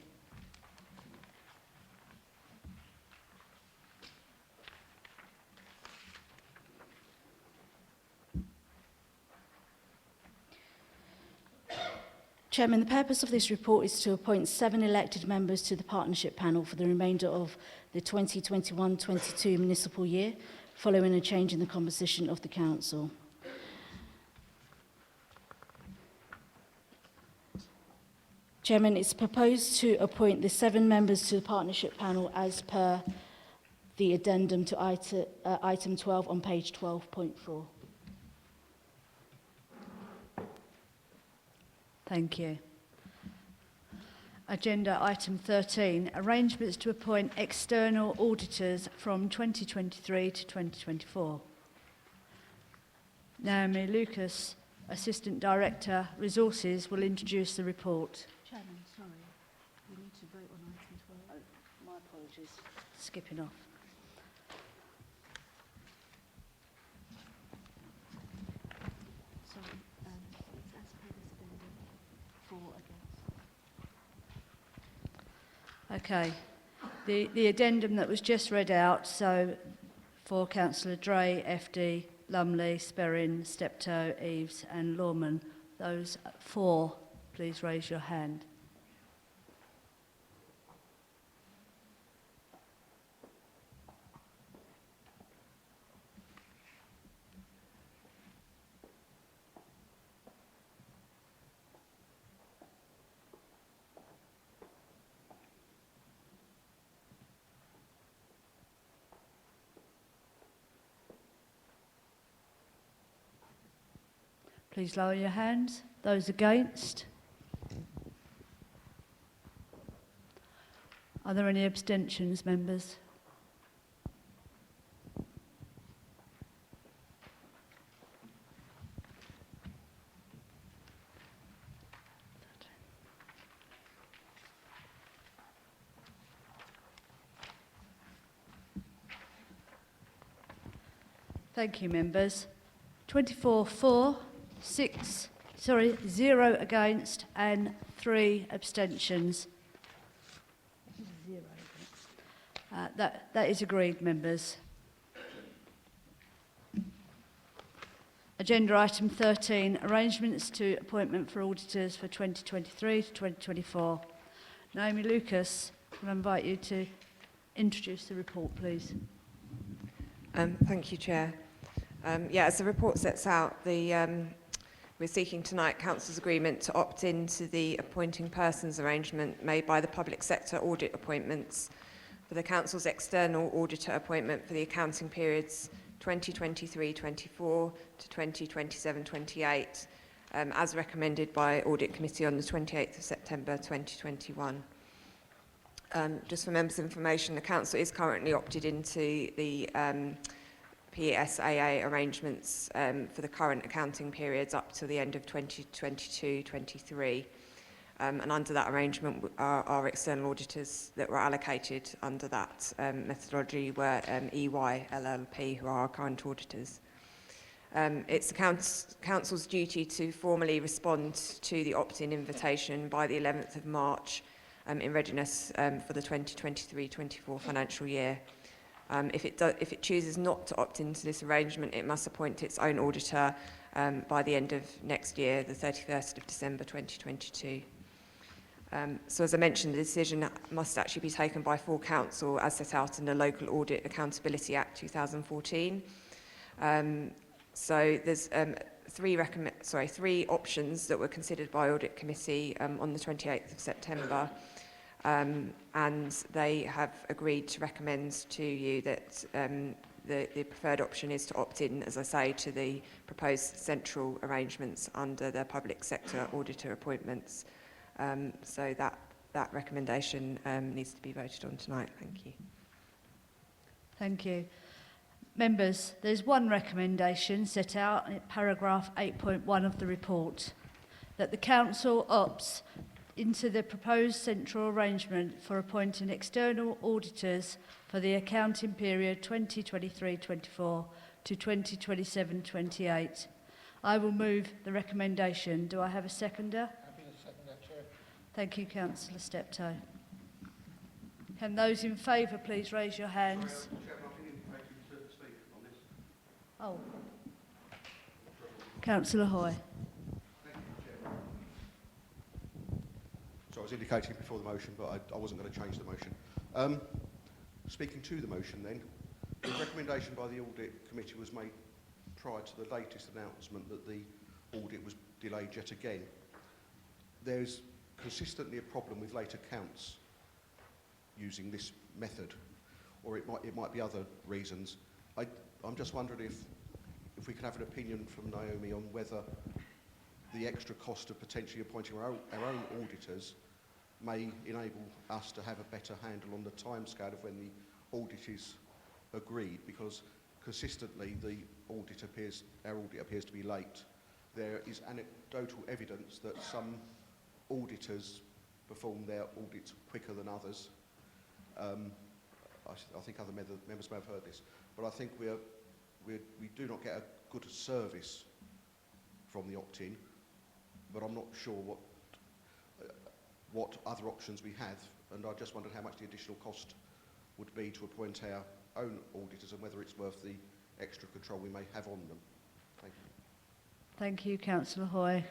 Chairman, the purpose of this report is to appoint 7 elected members to the Partnership Panel for the remainder of the 2021-22 municipal year, following a change in the composition of the Council. Chairman, it's proposed to appoint the 7 members to the Partnership Panel as per the addendum to item 12 on page 12.4. Thank you. Agenda item 13, arrangements to appoint external auditors from 2023 to 2024. Naomi Lucas, Assistant Director, Resources, will introduce the report. Chairman, sorry, we need to vote on item 12. Oh, my apologies, skipping off. Sorry, it's as per this addendum, for against. Okay, the addendum that was just read out, so for Councillor Dray, FD, Lumley, Sperrin, Steptoe, Eves and Lawman, those four, please raise your hand. Please lower your hands. Those against? Are there any abstentions, members? Thank you, members. 24 for. 0 against and 3 abstentions. That is agreed, members. Agenda item 13, arrangements to appointment for auditors for 2023 to 2024. Naomi Lucas, can I invite you to introduce the report, please? Thank you, Chair. As the report sets out, we're seeking tonight Council's agreement to opt in to the appointing persons arrangement made by the public sector audit appointments for the Council's external auditor appointment for the accounting periods 2023-24 to 2027-28, as recommended by Audit Committee on the 28th of September 2021. Just for members' information, the Council is currently opted into the PSAA arrangements for the current accounting periods up to the end of 2022-23. And under that arrangement, our external auditors that were allocated under that methodology were EY LLP, who are our current auditors. It's the Council's duty to formally respond to the opt-in invitation by the 11th of March in readiness for the 2023-24 financial year. If it chooses not to opt into this arrangement, it must appoint its own auditor by the end of next year, the 31st of December 2022. So as I mentioned, the decision must actually be taken by full council as set out in the Local Audit Accountability Act 2014. So there's three options that were considered by Audit Committee on the 28th of September. And they have agreed to recommend to you that the preferred option is to opt in, as I say, to the proposed central arrangements under the public sector auditor appointments. So that recommendation needs to be voted on tonight. Thank you. Thank you. Members, there's one recommendation set out in paragraph 8.1 of the report, that the Council opts into the proposed central arrangement for appointing external auditors for the accounting period 2023-24 to 2027-28. I will move the recommendation. Do I have a seconder? Happy to second that, Chair. Thank you, Councillor Steptoe. Can those in favour please raise your hands? Oh. Councillor Hoy. So I was indicating before the motion, but I wasn't going to change the motion. Speaking to the motion then, the recommendation by the Audit Committee was made prior to the latest announcement that the audit was delayed yet again. There's consistently a problem with late accounts using this method, or it might be other reasons. I'm just wondering if we can have an opinion from Naomi on whether the extra cost of potentially appointing our own auditors may enable us to have a better handle on the timescale of when the audit is agreed, because consistently our audit appears to be late. There is anecdotal evidence that some auditors perform their audits quicker than others. I think other members may have heard this, but I think we do not get a good service from the opt-in, but I'm not sure what other options we have, and I just wondered how much the additional cost would be to appoint our own auditors and whether it's worth the extra control we may have on them. Thank you. Thank you, Councillor Hoy.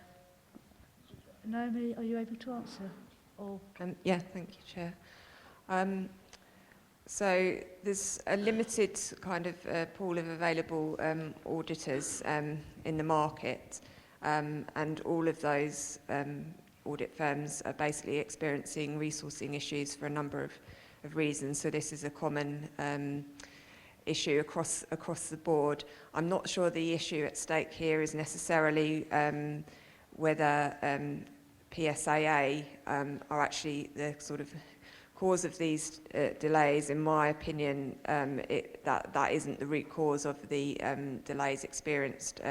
Naomi, are you able to answer? Or yeah, thank you, Chair. So there's a limited kind of pool of available auditors in the market, and all of those audit firms are basically experiencing resourcing issues for a number of reasons. So this is a common issue across the board. I'm not sure the issue at stake here is necessarily whether PSAA are actually the sort of cause of these delays. In my opinion, that isn't the root cause of the delays experienced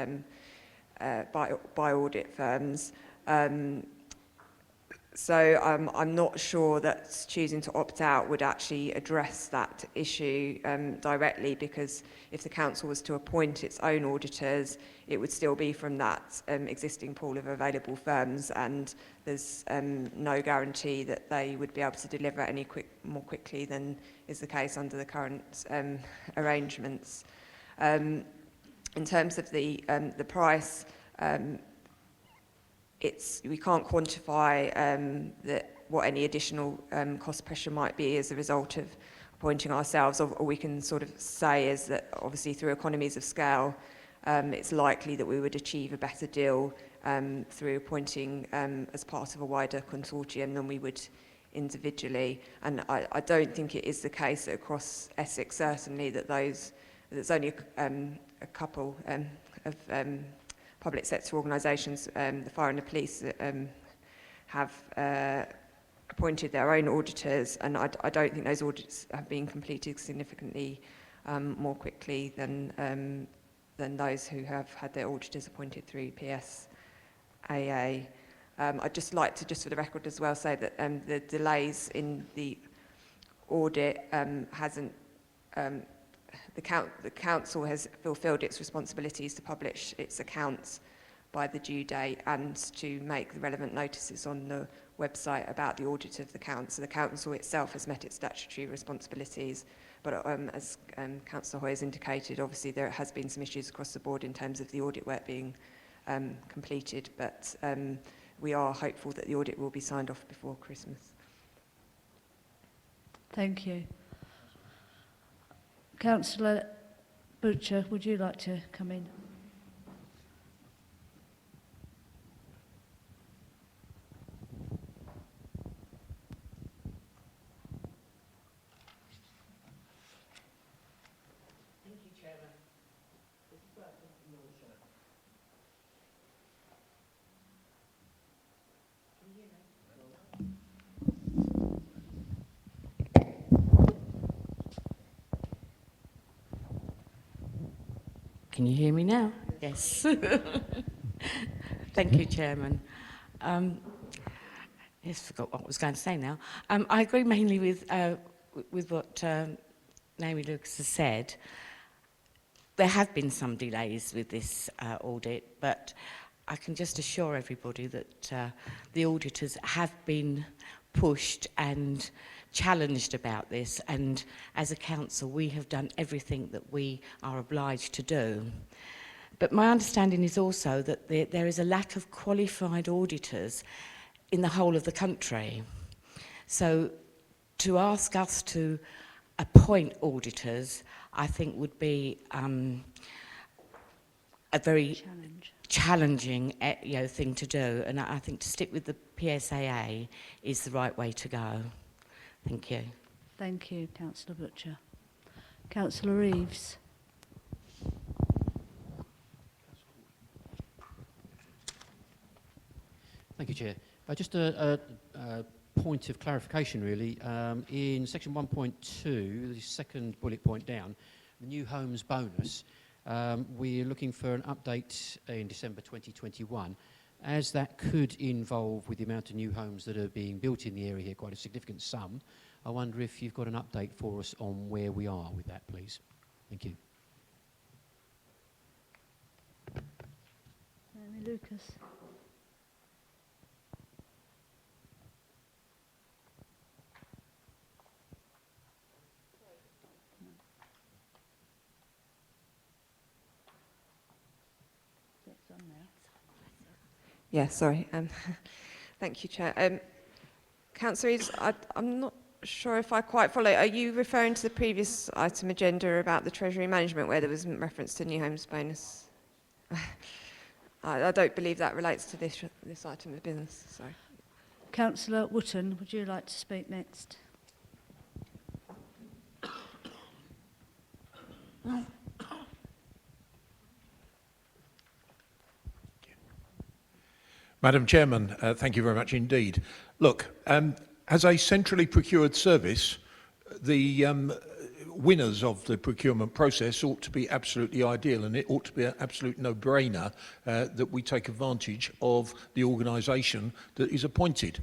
by audit firms. So I'm not sure that choosing to opt out would actually address that issue directly, because if the council was to appoint its own auditors, it would still be from that existing pool of available firms, and there's no guarantee that they would be able to deliver more quickly than is the case under the current arrangements. In terms of the price, we can't quantify what any additional cost pressure might be as a result of appointing ourselves. Or we can sort of say is that obviously through economies of scale, it's likely that we would achieve a better deal through appointing as part of a wider consortium than we would individually. And I don't think it is the case that across Essex, certainly, that there's only a couple of public sector organisations, the fire and the police, have appointed their own auditors, and I don't think those audits have been completed significantly more quickly than those who have had their auditors appointed through PSAA. I'd just like to, just for the record as well, say that the delays in the audit hasn't. The council has fulfilled its responsibilities to publish its accounts by the due date and to make the relevant notices on the website about the audit of the council. The council itself has met its statutory responsibilities, but as Councillor Hoy has indicated, obviously there has been some issues across the board in terms of the audit work being completed, but we are hopeful that the audit will be signed off before Christmas. thank you. Councillor Butcher, would you like to come in? Thank you, Chairman. This is working from your show. Can you hear me? Can you hear me now? Yes. Thank you, Chairman. Yes, forgot what I was going to say now. I agree mainly with what Naomi Lucas has said. There have been some delays with this audit, but I can just assure everybody that the auditors have been pushed and challenged about this, and as a council we have done everything that we are obliged to do. But my understanding is also that there is a lack of qualified auditors in the whole of the country. So to ask us to appoint auditors, I think would be a very challenging thing to do, and I think to stick with the PSAA is the right way to go. Thank you. Thank you, Councillor Butcher. Councillor Reeves. Thank you, Chair. Just a point of clarification, really. In section 1.2, the second bullet point down, the new homes bonus, we're looking for an update in December 2021. As that could involve, with the amount of new homes that are being built in the area here, quite a significant sum, I wonder if you've got an update for us on where we are with that, please. Thank you. Lucas. Yeah, sorry. Thank you, Chair. Councillor, I'm not sure if I quite follow. Are you referring to the previous item agenda about the Treasury management where there was reference to new homes bonus? I don't believe that relates to this item of business. Sorry. Councillor Wootton, would you like to speak next? Madam Chairman, thank you very much indeed. Look, as a centrally procured service, the winners of the procurement process ought to be absolutely ideal, and it ought to be an absolute no-brainer that we take advantage of the organisation that is appointed.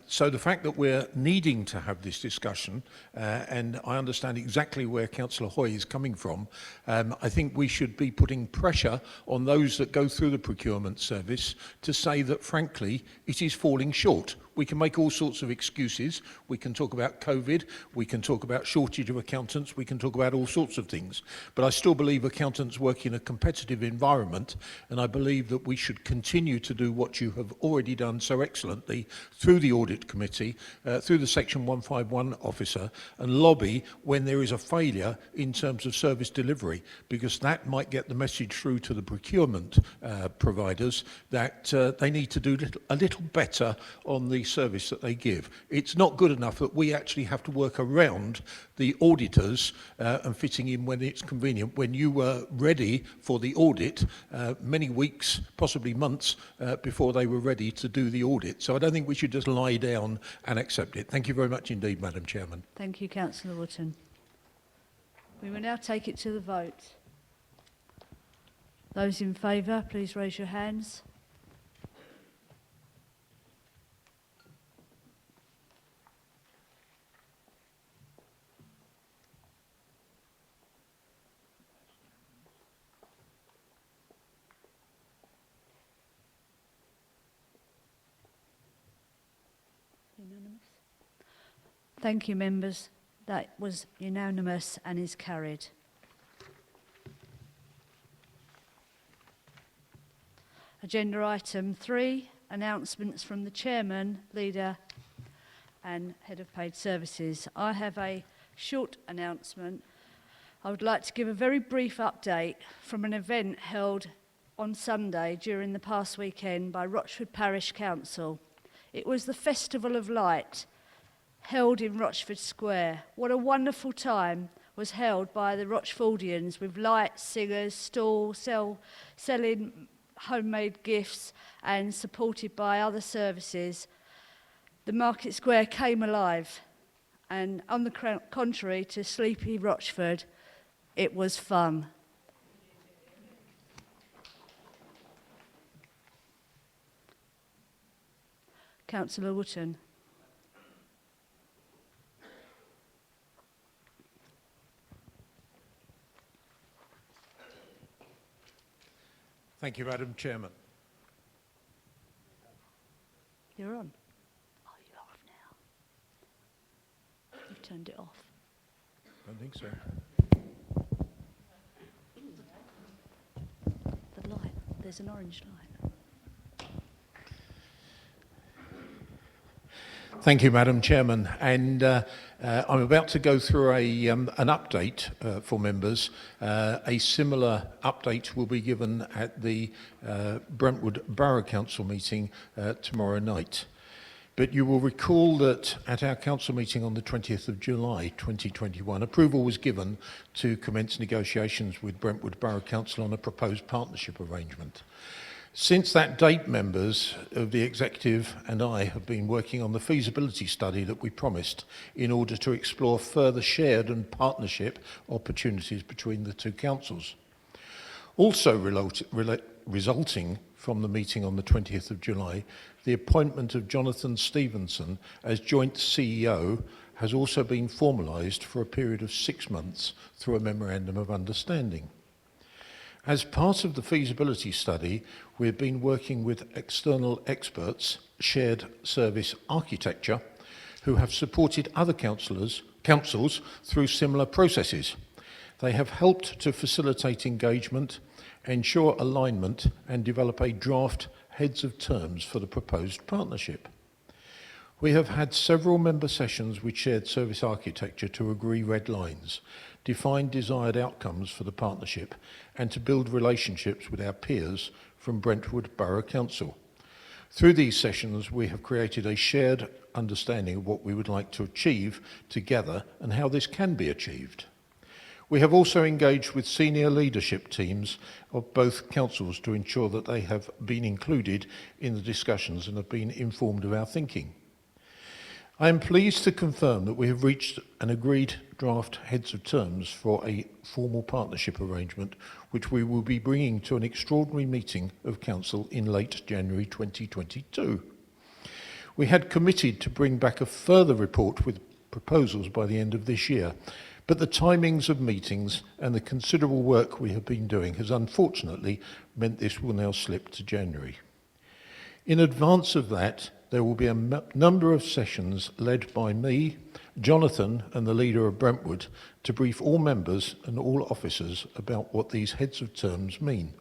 So the fact that we're needing to have this discussion, and I understand exactly where Councillor Hoy is coming from, I think we should be putting pressure on those that go through the procurement service to say that, frankly, it is falling short. We can make all sorts of excuses. We can talk about COVID. We can talk about shortage of accountants. We can talk about all sorts of things. But I still believe accountants work in a competitive environment, and I believe that we should continue to do what you have already done so excellently through the Audit Committee, through the Section 151 officer, and lobby when there is a failure in terms of service delivery, because that might get the message through to the procurement providers that they need to do a little better on the service that they give. It's not good enough that we actually have to work around the auditors and fitting in when it's convenient. When you were ready for the audit, many weeks, possibly months, before they were ready to do the audit. So I don't think we should just lie down and accept it. Thank you very much indeed, Madam Chairman. Thank you, Councillor Wootton. We will now take it to the vote. Those in favour, please raise your hands. Unanimous. Thank you, members. That was unanimous and is carried. Agenda item 3, announcements from the Chairman, Leader and Head of Paid Services. I have a short announcement. I would like to give a very brief update from an event held on Sunday during the past weekend by Rochford Parish Council. It was the Festival of Light, held in Rochford Square. What a wonderful time was held by the Rochfordians, with lights, singers, stalls, selling homemade gifts, and supported by other services. The Market Square came alive, and on the contrary to sleepy Rochford, it was fun. Councillor Wootton. Thank you, Madam Chairman. You're on. Oh, you're off now. You've turned it off. I don't think so. The light. There's an orange light. Thank you, Madam Chairman. And I'm about to go through an update for members. A similar update will be given at the Brentwood Borough Council meeting tomorrow night. But you will recall that at our council meeting on the 20th of July 2021, approval was given to commence negotiations with Brentwood Borough Council on a proposed partnership arrangement. Since that date, members of the Executive and I have been working on the feasibility study that we promised in order to explore further shared and partnership opportunities between the two councils. Also resulting from the meeting on the 20th of July, the appointment of Jonathan Stevenson as joint CEO has also been formalised for a period of 6 months through a Memorandum of Understanding. As part of the feasibility study, we've been working with external experts, Shared Service Architecture, who have supported other councils through similar processes. They have helped to facilitate engagement, ensure alignment, and develop a draft heads of terms for the proposed partnership. We have had several member sessions with Shared Service Architecture to agree red lines, define desired outcomes for the partnership, and to build relationships with our peers from Brentwood Borough Council. Through these sessions, we have created a shared understanding of what we would like to achieve together and how this can be achieved. We have also engaged with senior leadership teams of both councils to ensure that they have been included in the discussions and have been informed of our thinking. I am pleased to confirm that we have reached an agreed draft heads of terms for a formal partnership arrangement, which we will be bringing to an extraordinary meeting of Council in late January 2022. We had committed to bring back a further report with proposals by the end of this year, but the timings of meetings and the considerable work we have been doing has unfortunately meant this will now slip to January. In advance of that, there will be a number of sessions led by me, Jonathan and the leader of Brentwood to brief all members and all officers about what these heads of terms mean.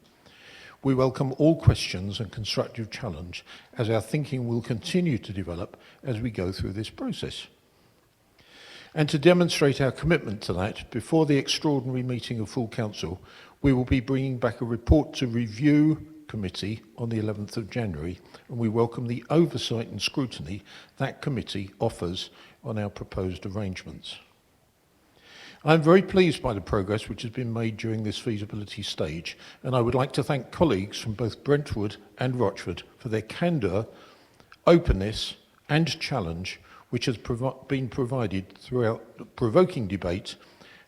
We welcome all questions and constructive challenge as our thinking will continue to develop as we go through this process. And to demonstrate our commitment to that, before the extraordinary meeting of full council, we will be bringing back a report to review committee on the 11th of January, and we welcome the oversight and scrutiny that committee offers on our proposed arrangements. I'm very pleased by the progress which has been made during this feasibility stage, and I would like to thank colleagues from both Brentwood and Rochford for their candour, openness and challenge which has been provided throughout provoking debate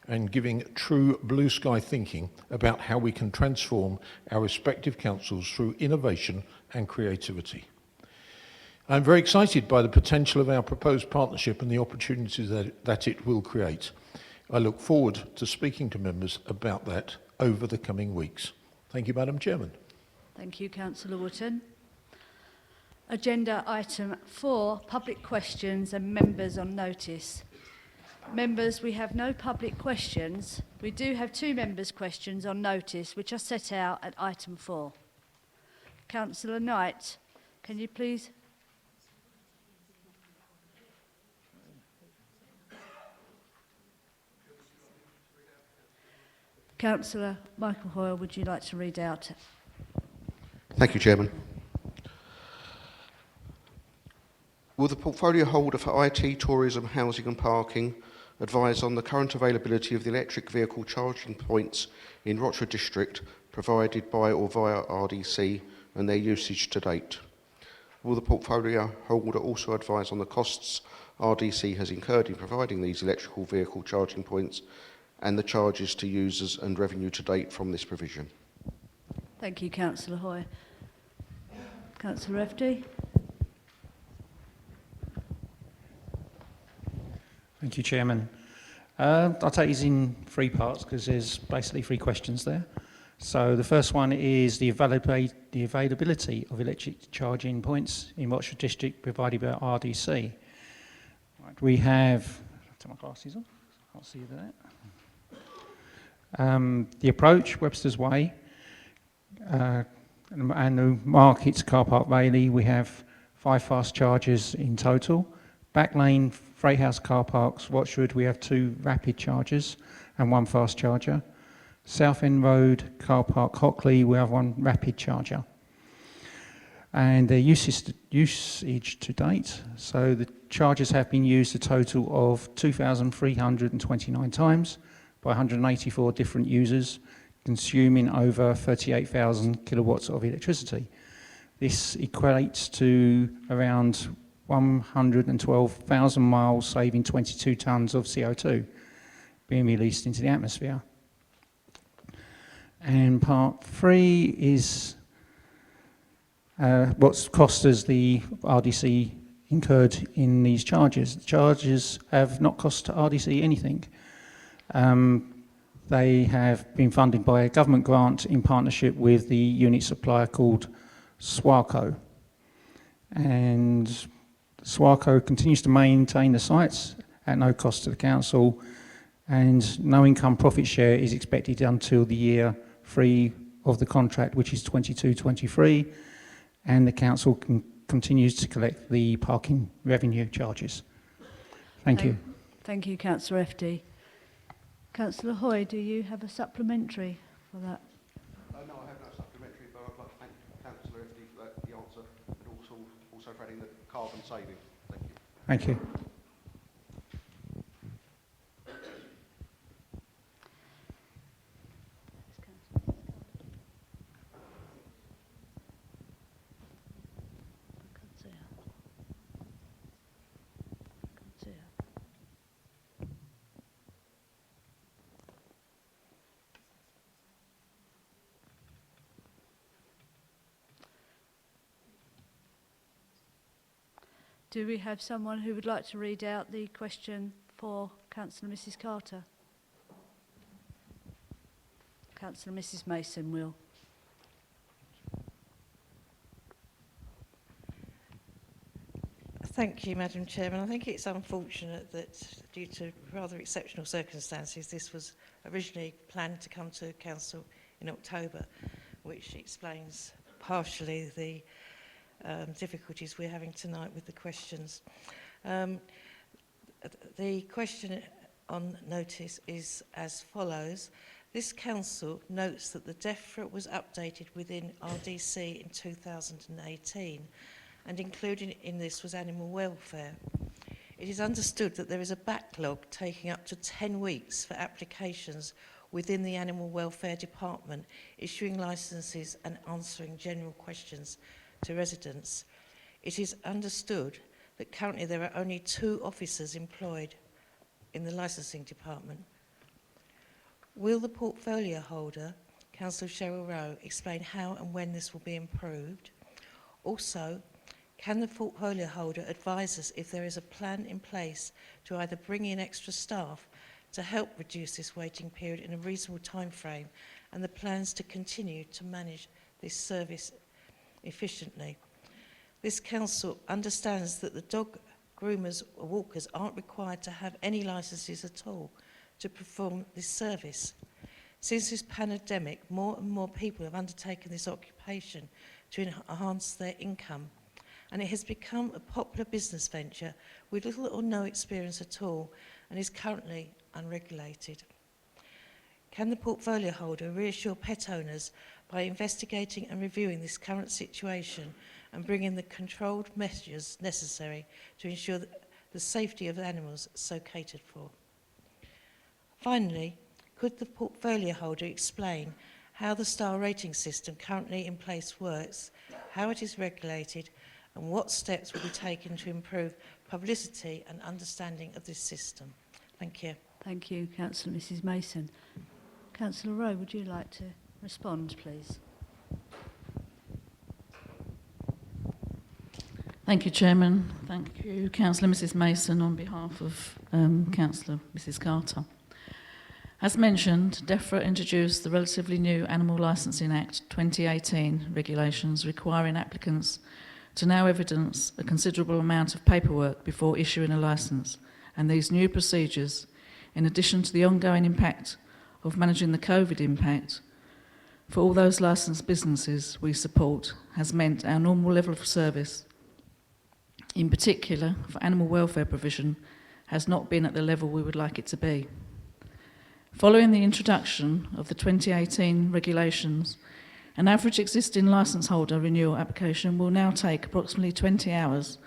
and giving true blue sky thinking about how we can transform our respective councils through innovation and creativity. I'm very excited by the potential of our proposed partnership and the opportunities that it will create. I look forward to speaking to members about that over the coming weeks. Thank you, Madam Chairman. Thank you, Councillor Wootton. Agenda item 4, public questions and members on notice. Members, we have no public questions. We do have 2 members' questions on notice, which are set out at item 4. Councillor Knight, can you please? Councillor Michael Hoyle, would you like to read out? Thank you, Chairman. Will the portfolio holder for IT, tourism, housing and parking advise on the current availability of the electric vehicle charging points in Rochford District provided by or via RDC and their usage to date? Will the portfolio holder also advise on the costs RDC has incurred in providing these electrical vehicle charging points and the charges to users and revenue to date from this provision? Thank you, Councillor Hoy. Councillor FD. Thank you, Chairman. I'll take these in 3 parts because there's basically 3 questions there. So the first one is the availability of electric charging points in Rochford District provided by RDC. Right, we have, I'll take my glasses off, I can't see that. The approach, Webster's Way, and the Markets Car Park Bailey, we have 5 fast chargers in total. Back Lane, Freight House Car Parks, Rochford, we have 2 rapid chargers and 1 fast charger. South End Road Car Park, Hockley, we have 1 rapid charger. And their usage to date, so the chargers have been used a total of 2,329 times by 184 different users. consuming over 38,000 kilowatts of electricity. This equates to around 112,000 miles, saving 22 tonnes of CO2 being released into the atmosphere. And part 3 is what's cost us the RDC incurred in these charges. The charges have not cost RDC anything. They have been funded by a government grant in partnership with the unit supplier called SWACO. And SWACO continues to maintain the sites at no cost to the council, and no income profit share is expected until the year 3 of the contract, which is 22-23, and the council continues to collect the parking revenue charges. Thank you. Thank you, Councillor FD. Councillor Hoy, do you have a supplementary for that? No, I have no supplementary, but I'd like to thank Councillor FD for the answer, and also for adding the carbon saving. Thank you. Thank you. Do we have someone who would like to read out the question for Councillor Mrs. Carter? Councillor Mrs. Mason will. Thank you, Madam Chairman. I think it's unfortunate that due to rather exceptional circumstances, this was originally planned to come to Council in October, which explains partially the difficulties we're having tonight with the questions. The question on notice is as follows. This council notes that the DEFRA was updated within RDC in 2018, and included in this was animal welfare. It is understood that there is a backlog taking up to 10 weeks for applications within the Animal Welfare Department, issuing licences and answering general questions to residents. It is understood that currently there are only 2 officers employed in the licensing department. Will the portfolio holder, Councillor Cheryl Rowe, explain how and when this will be improved? Also, can the portfolio holder advise us if there is a plan in place to either bring in extra staff to help reduce this waiting period in a reasonable time frame, and the plans to continue to manage this service efficiently? This council understands that the dog groomers or walkers aren't required to have any licences at all to perform this service. Since this pandemic, more and more people have undertaken this occupation to enhance their income, and it has become a popular business venture with little or no experience at all, and is currently unregulated. Can the portfolio holder reassure pet owners by investigating and reviewing this current situation and bringing the controlled measures necessary to ensure that the safety of animals so catered for? Finally, could the portfolio holder explain how the star rating system currently in place works, how it is regulated, and what steps will be taken to improve publicity and understanding of this system? Thank you. Thank you, Councillor Mrs. Mason. Councillor Rowe, would you like to respond, please? Thank you, Chairman. Thank you, Councillor Mrs. Mason, on behalf of Councillor Mrs. Carter. As mentioned, DEFRA introduced the relatively new Animal Licensing Act 2018 regulations requiring applicants to now evidence a considerable amount of paperwork before issuing a licence, and these new procedures, in addition to the ongoing impact of managing the COVID impact for all those licensed businesses we support, has meant our normal level of service, in particular for animal welfare provision, has not been at the level we would like it to be. Following the introduction of the 2018 regulations, an average existing licence holder renewal application will now take approximately 20 hours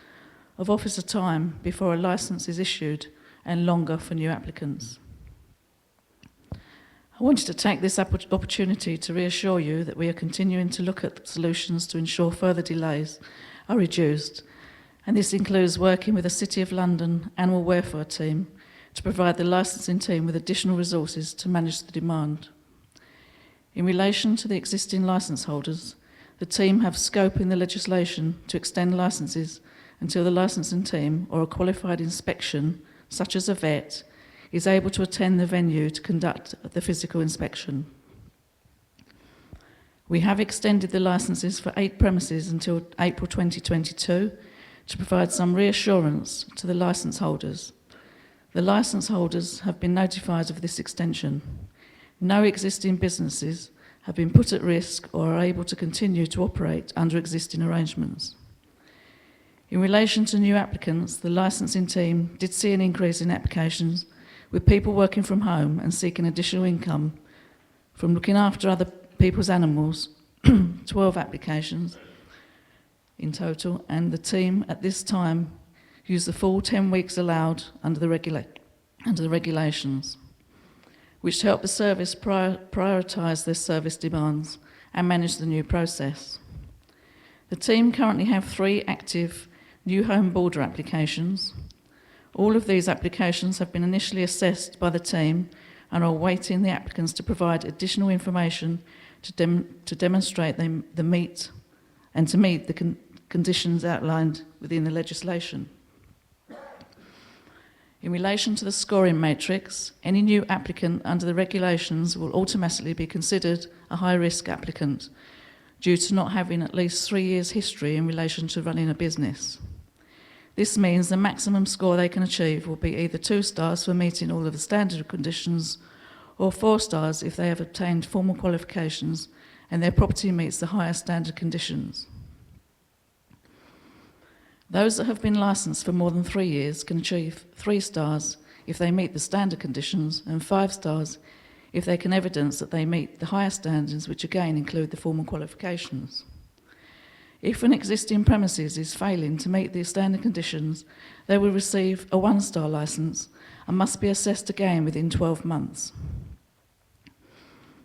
of officer time before a licence is issued, and longer for new applicants. I wanted to take this opportunity to reassure you that we are continuing to look at solutions to ensure further delays are reduced, and this includes working with the City of London Animal Welfare team to provide the licensing team with additional resources to manage the demand. In relation to the existing licence holders, the team have scope in the legislation to extend licences until the licensing team or a qualified inspection, such as a vet, is able to attend the venue to conduct the physical inspection. We have extended the licences for 8 premises until April 2022 to provide some reassurance to the licence holders. The licence holders have been notified of this extension. No existing businesses have been put at risk or are able to continue to operate under existing arrangements. In relation to new applicants, the licensing team did see an increase in applications, with people working from home and seeking additional income from looking after other people's animals, 12 applications in total, and the team at this time used the full 10 weeks allowed under the regulations, which helped the service prioritise their service demands and manage the new process. The team currently have 3 active new home boarder applications. All of these applications have been initially assessed by the team and are awaiting the applicants to provide additional information to demonstrate they meet the conditions outlined within the legislation. In relation to the scoring matrix, any new applicant under the regulations will automatically be considered a high-risk applicant due to not having at least 3 years' history in relation to running a business. This means the maximum score they can achieve will be either 2 stars for meeting all of the standard conditions or 4 stars if they have obtained formal qualifications and their property meets the higher standard conditions. Those that have been licensed for more than 3 years can achieve 3 stars if they meet the standard conditions and 5 stars if they can evidence that they meet the higher standards, which again include the formal qualifications. If an existing premises is failing to meet the standard conditions, they will receive a 1-star licence and must be assessed again within 12 months.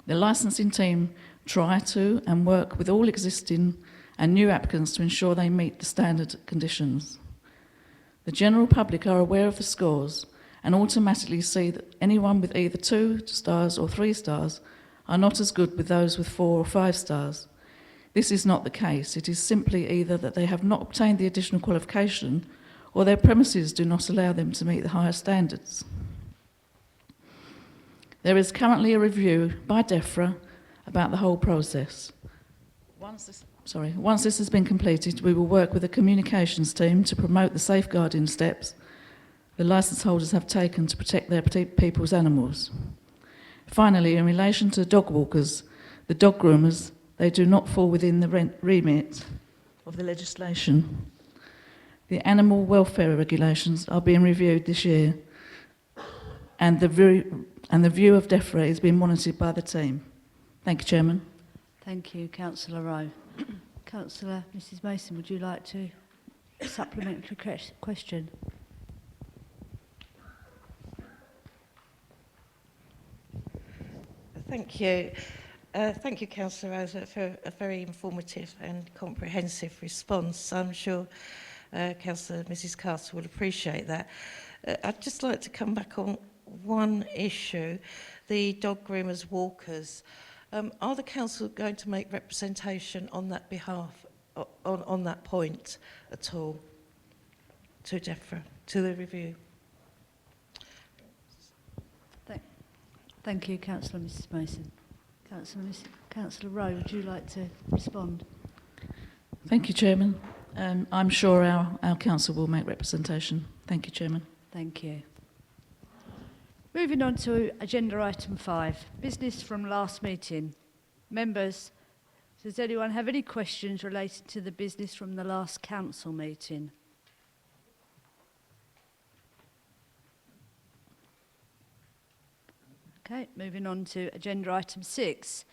The licensing team try to and work with all existing and new applicants to ensure they meet the standard conditions. The general public are aware of the scores and automatically see that anyone with either 2 stars or 3 stars are not as good with those with 4 or 5 stars. This is not the case. It is simply either that they have not obtained the additional qualification or their premises do not allow them to meet the higher standards. There is currently a review by DEFRA about the whole process. Once this has been completed, we will work with the communications team to promote the safeguarding steps the licence holders have taken to protect their people's animals. Finally, in relation to dog walkers, the dog groomers, they do not fall within the remit of the legislation. The animal welfare regulations are being reviewed this year, and the view of DEFRA is being monitored by the team. Thank you, Chairman. Thank you, Councillor Rowe. Councillor Mrs Mason, would you like to supplementary question? Thank you. Thank you, Councillor Rose, for a very informative and comprehensive response. I'm sure Councillor Mrs Carter will appreciate that. I'd just like to come back on one issue, the dog groomers, walkers. Are the council going to make representation on that behalf, on that point at all, to DEFRA, to the review? Thank you, Councillor Mrs Mason. Councillor Rowe, would you like to respond? Thank you, Chairman. I'm sure our council will make representation. Thank you, Chairman. Thank you. Moving on to agenda item 5, business from last meeting. Members, does anyone have any questions related to the business from the last council meeting? Okay, moving on to agenda item 6,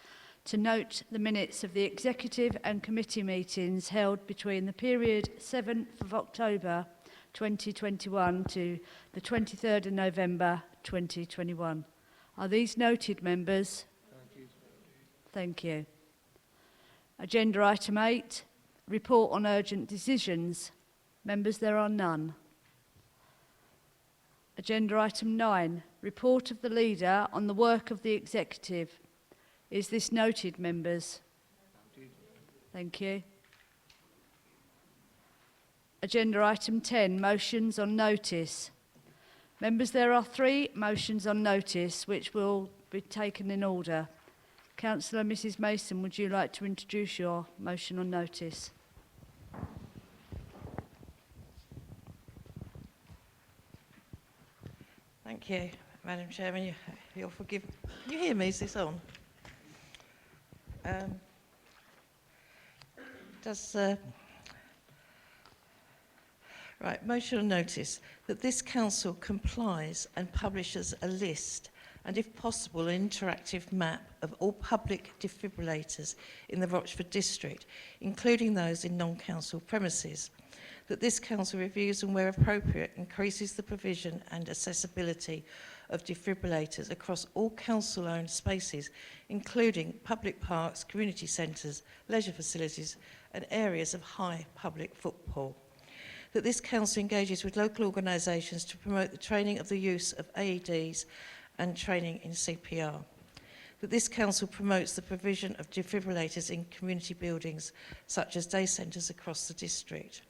to note the minutes of the executive and committee meetings held between the period 7th of October 2021 to the 23rd of November 2021. Are these noted, members? Thank you. Agenda item 8, report on urgent decisions. Members, there are none. Agenda item 9, report of the leader on the work of the executive. Is this noted, members? Thank you. Agenda item 10, motions on notice. Members, there are 3 motions on notice which will be taken in order. Councillor Mrs Mason, would you like to introduce your motion on notice? Thank you, Madam Chairman. You'll forgive. Can you hear me? Is this on? Right, motion on notice that this council complies and publishes a list and, if possible, an interactive map of all public defibrillators in the Rochford district, including those in non-council premises. That this council reviews and, where appropriate, increases the provision and accessibility of defibrillators across all council-owned spaces, including public parks, community centres, leisure facilities and areas of high public footfall. That this council engages with local organisations to promote the training of the use of AEDs and training in CPR. That this council promotes the provision of defibrillators in community buildings such as day centres across the district.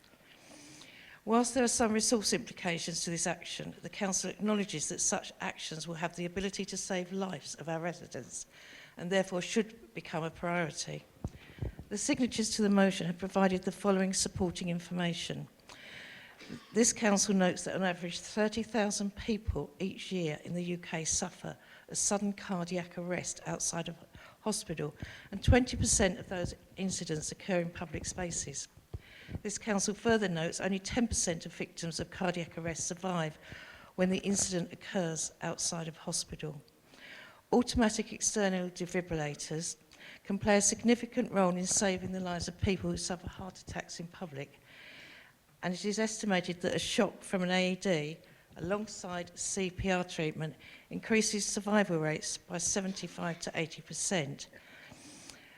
Whilst there are some resource implications to this action, the council acknowledges that such actions will have the ability to save lives of our residents and therefore should become a priority. The signatures to the motion have provided the following supporting information. This council notes that on average 30,000 people each year in the UK suffer a sudden cardiac arrest outside of hospital, and 20% of those incidents occur in public spaces. This council further notes only 10% of victims of cardiac arrest survive when the incident occurs outside of hospital. Automatic external defibrillators can play a significant role in saving the lives of people who suffer heart attacks in public, and it is estimated that a shock from an AED alongside CPR treatment increases survival rates by 75 to 80%.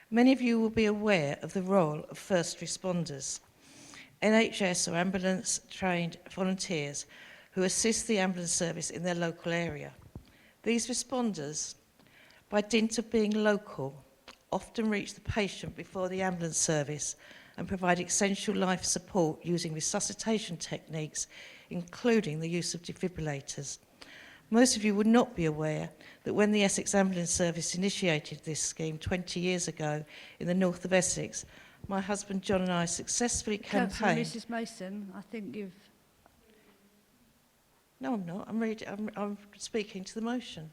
Many of you will be aware of the role of first responders, NHS or ambulance-trained volunteers who assist the ambulance service in their local area. These responders, by dint of being local, often reach the patient before the ambulance service and provide essential life support using resuscitation techniques, including the use of defibrillators. Most of you would not be aware that when the Essex Ambulance Service initiated this scheme 20 years ago in the north of Essex, my husband John and I successfully Councillor campaigned... Mrs Mason, I think you've... No, I'm not. I'm speaking to the motion.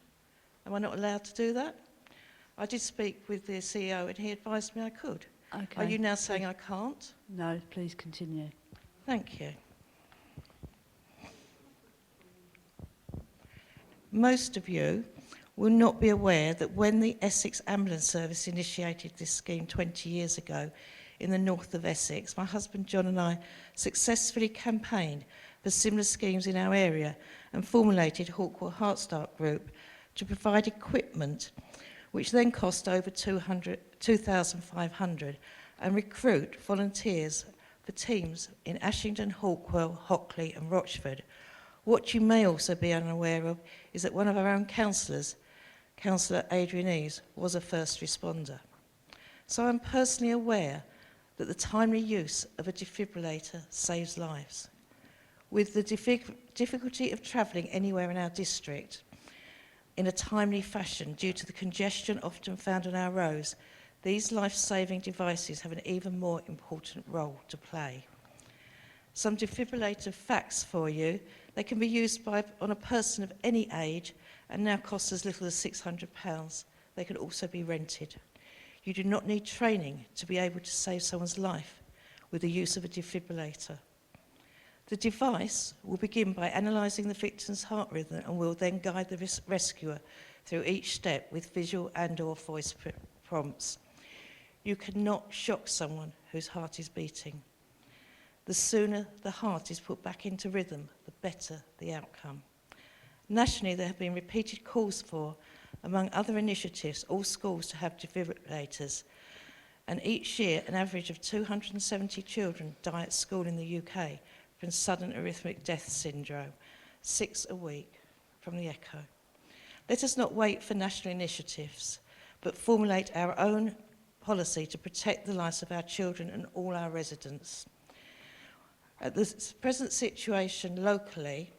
Am I not allowed to do that? I did speak with the CEO and he advised me I could. Okay. Are you now saying I can't? No, please continue. Thank you. Most of you will not be aware that when the Essex Ambulance Service initiated this scheme 20 years ago in the north of Essex, my husband John and I successfully campaigned for similar schemes in our area and formulated Hawkwell Heart Start Group to provide equipment which then cost over 2,500 and recruit volunteers for teams in Ashington, Hawkwell, Hockley and Rochford. What you may also be unaware of is that one of our own councillors, Councillor Adrian Eves, was a first responder. So I'm personally aware that the timely use of a defibrillator saves lives. With the difficulty of travelling anywhere in our district in a timely fashion due to the congestion often found on our roads, these life-saving devices have an even more important role to play. Some defibrillator facts for you. They can be used on a person of any age and now cost as little as £600. They can also be rented. You do not need training to be able to save someone's life with the use of a defibrillator. The device will begin by analysing the victim's heart rhythm and will then guide the rescuer through each step with visual and/or voice prompts. You cannot shock someone whose heart is beating. The sooner the heart is put back into rhythm, the better the outcome. Nationally, there have been repeated calls for Among other initiatives, all schools to have defibrillators. And each year, an average of 270 children die at school in the UK from sudden arrhythmic death syndrome, 6 a week, from the Echo. Let us not wait for national initiatives, but formulate our own policy to protect the lives of our children and all our residents. At the present situation locally,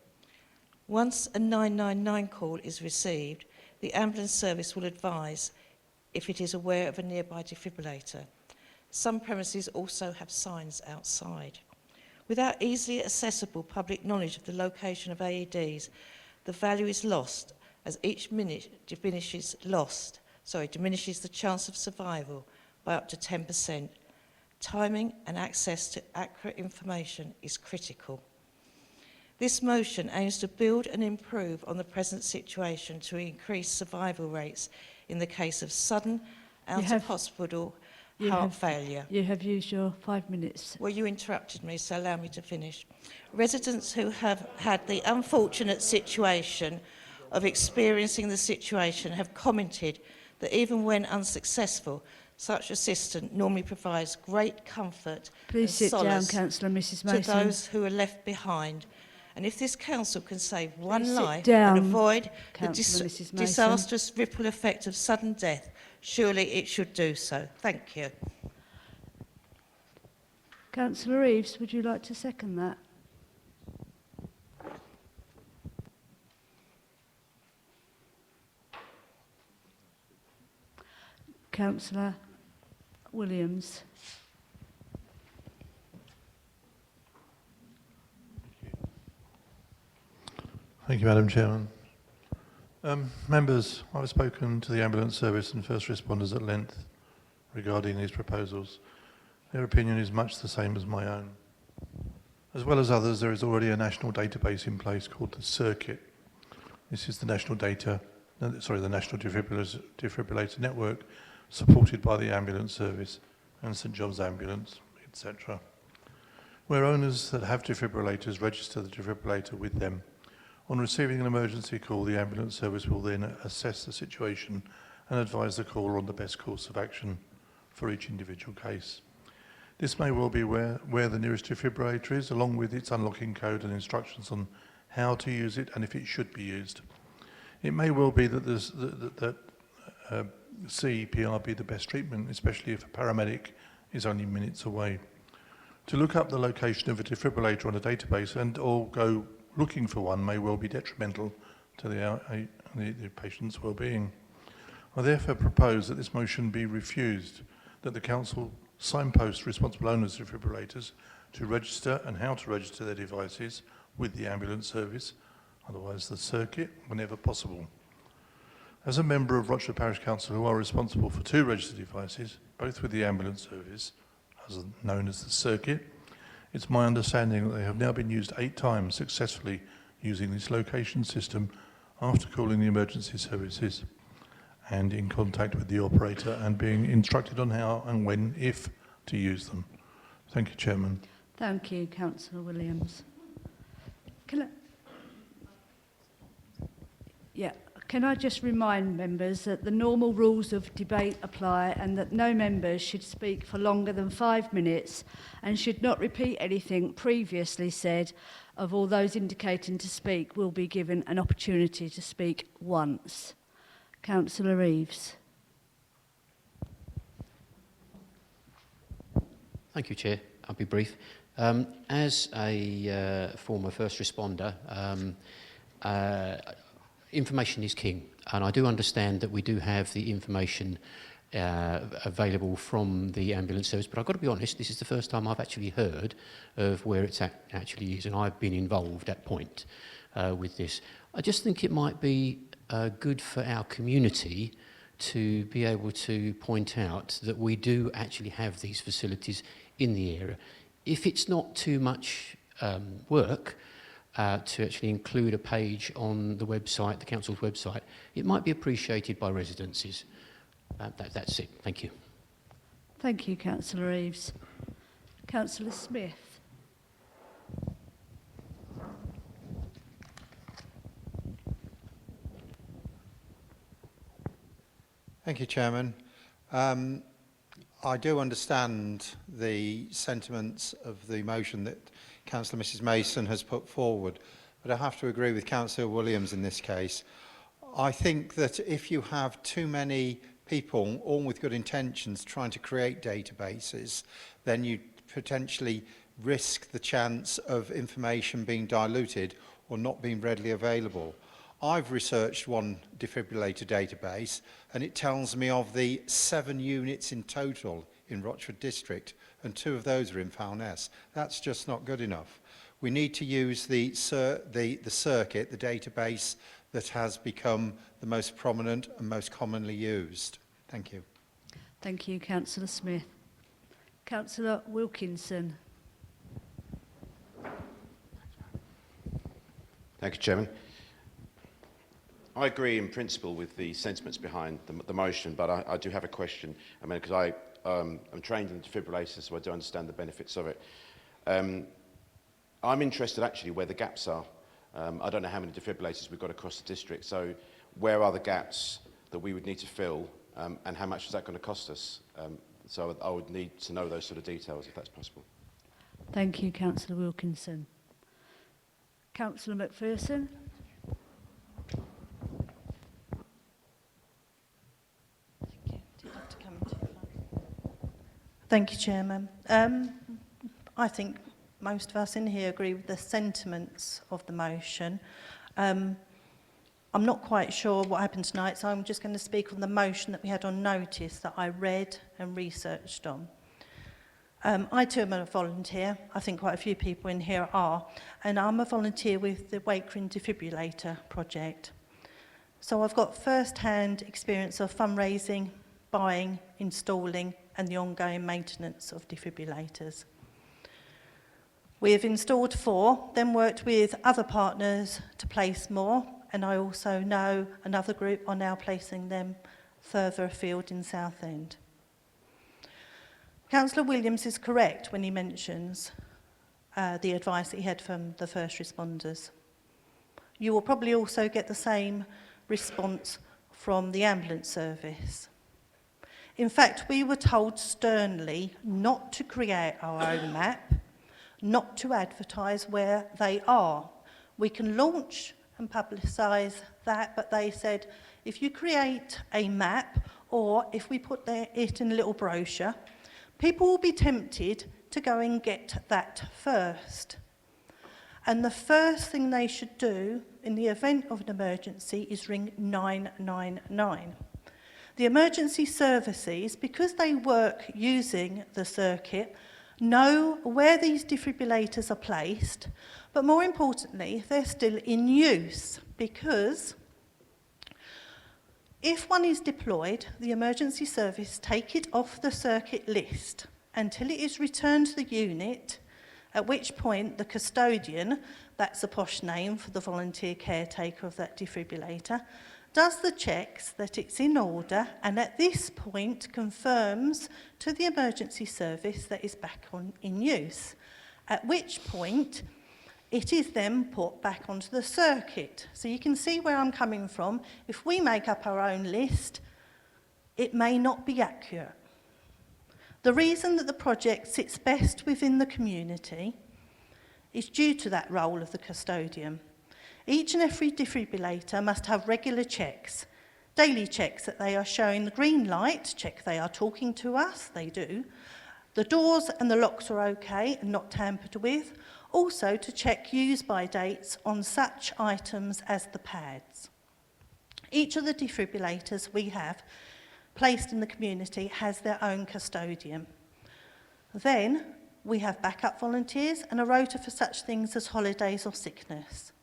once a 999 call is received, the ambulance service will advise if it is aware of a nearby defibrillator. Some premises also have signs outside. Without easily accessible public knowledge of the location of AEDs, the value is lost as each minute diminishes the chance of survival by up to 10%. Timing and access to accurate information is critical. This motion aims to build and improve on the present situation to increase survival rates in the case of sudden out-of-hospital heart failure. You have used your 5 minutes. Well, you interrupted me, so allow me to finish. Residents who have had the unfortunate situation of experiencing the situation have commented that even when unsuccessful, such assistance normally provides great comfort Please sit and down, solace Councillor Mrs Mason. to those who are left behind. And if this council can save one Please sit life down, and avoid the Councillor Mrs Mason. disastrous ripple effect of sudden death, surely it should do so. Thank you. Councillor Reeves, would you like to second that? Councillor Williams. Thank you, Madam Chairman. Members, I've spoken to the ambulance service and first responders at length regarding these proposals. Their opinion is much the same as my own. As well as others, there is already a national database in place called the Circuit. This is the national defibrillator network supported by the ambulance service and St John's Ambulance, etc. Where owners that have defibrillators register the defibrillator with them. On receiving an emergency call, the ambulance service will then assess the situation and advise the caller on the best course of action for each individual case. This may well be where the nearest defibrillator is, along with its unlocking code and instructions on how to use it and if it should be used. It may well be that CPR be the best treatment, especially if a paramedic is only minutes away. To look up the location of a defibrillator on a database and or go looking for one may well be detrimental to the patient's well-being. I therefore propose that this motion be refused, that the Council signpost responsible owners of defibrillators to register and how to register their devices with the ambulance service, otherwise the Circuit, whenever possible. As a member of Rochford Parish Council who are responsible for 2 registered devices, both with the ambulance service, as known as the Circuit, it's my understanding that they have now been used 8 times successfully using this location system after calling the emergency services and in contact with the operator and being instructed on how and when, if, to use them. Thank you, Chairman. Thank you, Councillor Williams. Can I just remind members that the normal rules of debate apply and that no members should speak for longer than 5 minutes and should not repeat anything previously said. Of all those indicating to speak will be given an opportunity to speak once. Councillor Reeves. Thank you, Chair. I'll be brief. As a former first responder, information is king, and I do understand that we do have the information available from the ambulance service, but I've got to be honest, this is the first time I've actually heard of where it actually is, and I've been involved at Point with this. I just think it might be good for our community to be able to point out that we do actually have these facilities in the area. If it's not too much work, to actually include a page on the website, the council's website, it might be appreciated by residences. That's it. Thank you. Thank you, Councillor Reeves. Councillor Smith. Thank you, Chairman. I do understand the sentiments of the motion that Councillor Mrs Mason has put forward, but I have to agree with Councillor Williams in this case. I think that if you have too many people, all with good intentions, trying to create databases, then you potentially risk the chance of information being diluted or not being readily available. I've researched one defibrillator database and it tells me of the 7 units in total in Rochford District, and 2 of those are in Foulness. That's just not good enough. We need to use the circuit, the database that has become the most prominent and most commonly used. Thank you. Thank you, Councillor Smith. Councillor Wilkinson. Thank you, Chairman. I agree in principle with the sentiments behind the motion, but I do have a question. I mean, because I'm trained in defibrillators, so I do understand the benefits of it. I'm interested actually where the gaps are. I don't know how many defibrillators we've got across the district, so where are the gaps that we would need to fill, and how much is that going to cost us? So I would need to know those sort of details if that's possible. Thank you, Councillor Wilkinson. Councillor McPherson. Thank you, Chairman. I think most of us in here agree with the sentiments of the motion. I'm not quite sure what happened tonight, so I'm just going to speak on the motion that we had on notice that I read and researched on. I too am a volunteer. I think quite a few people in here are. And I'm a volunteer with the Wakering Defibrillator project. So I've got first-hand experience of fundraising, buying, installing, and the ongoing maintenance of defibrillators. We have installed 4, then worked with other partners to place more, and I also know another group are now placing them further afield in Southend. Councillor Williams is correct when he mentions the advice that he had from the first responders. You will probably also get the same response from the ambulance service. In fact, we were told sternly not to create our own map, not to advertise where they are. We can launch and publicise that, but they said, if you create a map or if we put it in a little brochure, people will be tempted to go and get that first. And the first thing they should do in the event of an emergency is ring 999. The emergency services, because they work using the circuit, know where these defibrillators are placed, but more importantly, they're still in use, because if one is deployed, the emergency service take it off the circuit list until it is returned to the unit, at which point the custodian, that's a posh name for the volunteer caretaker of that defibrillator, does the checks that it's in order, and at this point confirms to the emergency service that it's back in use, at which point it is then put back onto the circuit. So you can see where I'm coming from. If we make up our own list, it may not be accurate. The reason that the project sits best within the community is due to that role of the custodian. Each and every defibrillator must have regular checks, daily checks that they are showing the green light, check they are talking to us, they do. The doors and the locks are okay and not tampered with. Also to check use-by dates on such items as the pads. Each of the defibrillators we have placed in the community has their own custodian. Then we have backup volunteers and a rota for such things as holidays or sickness.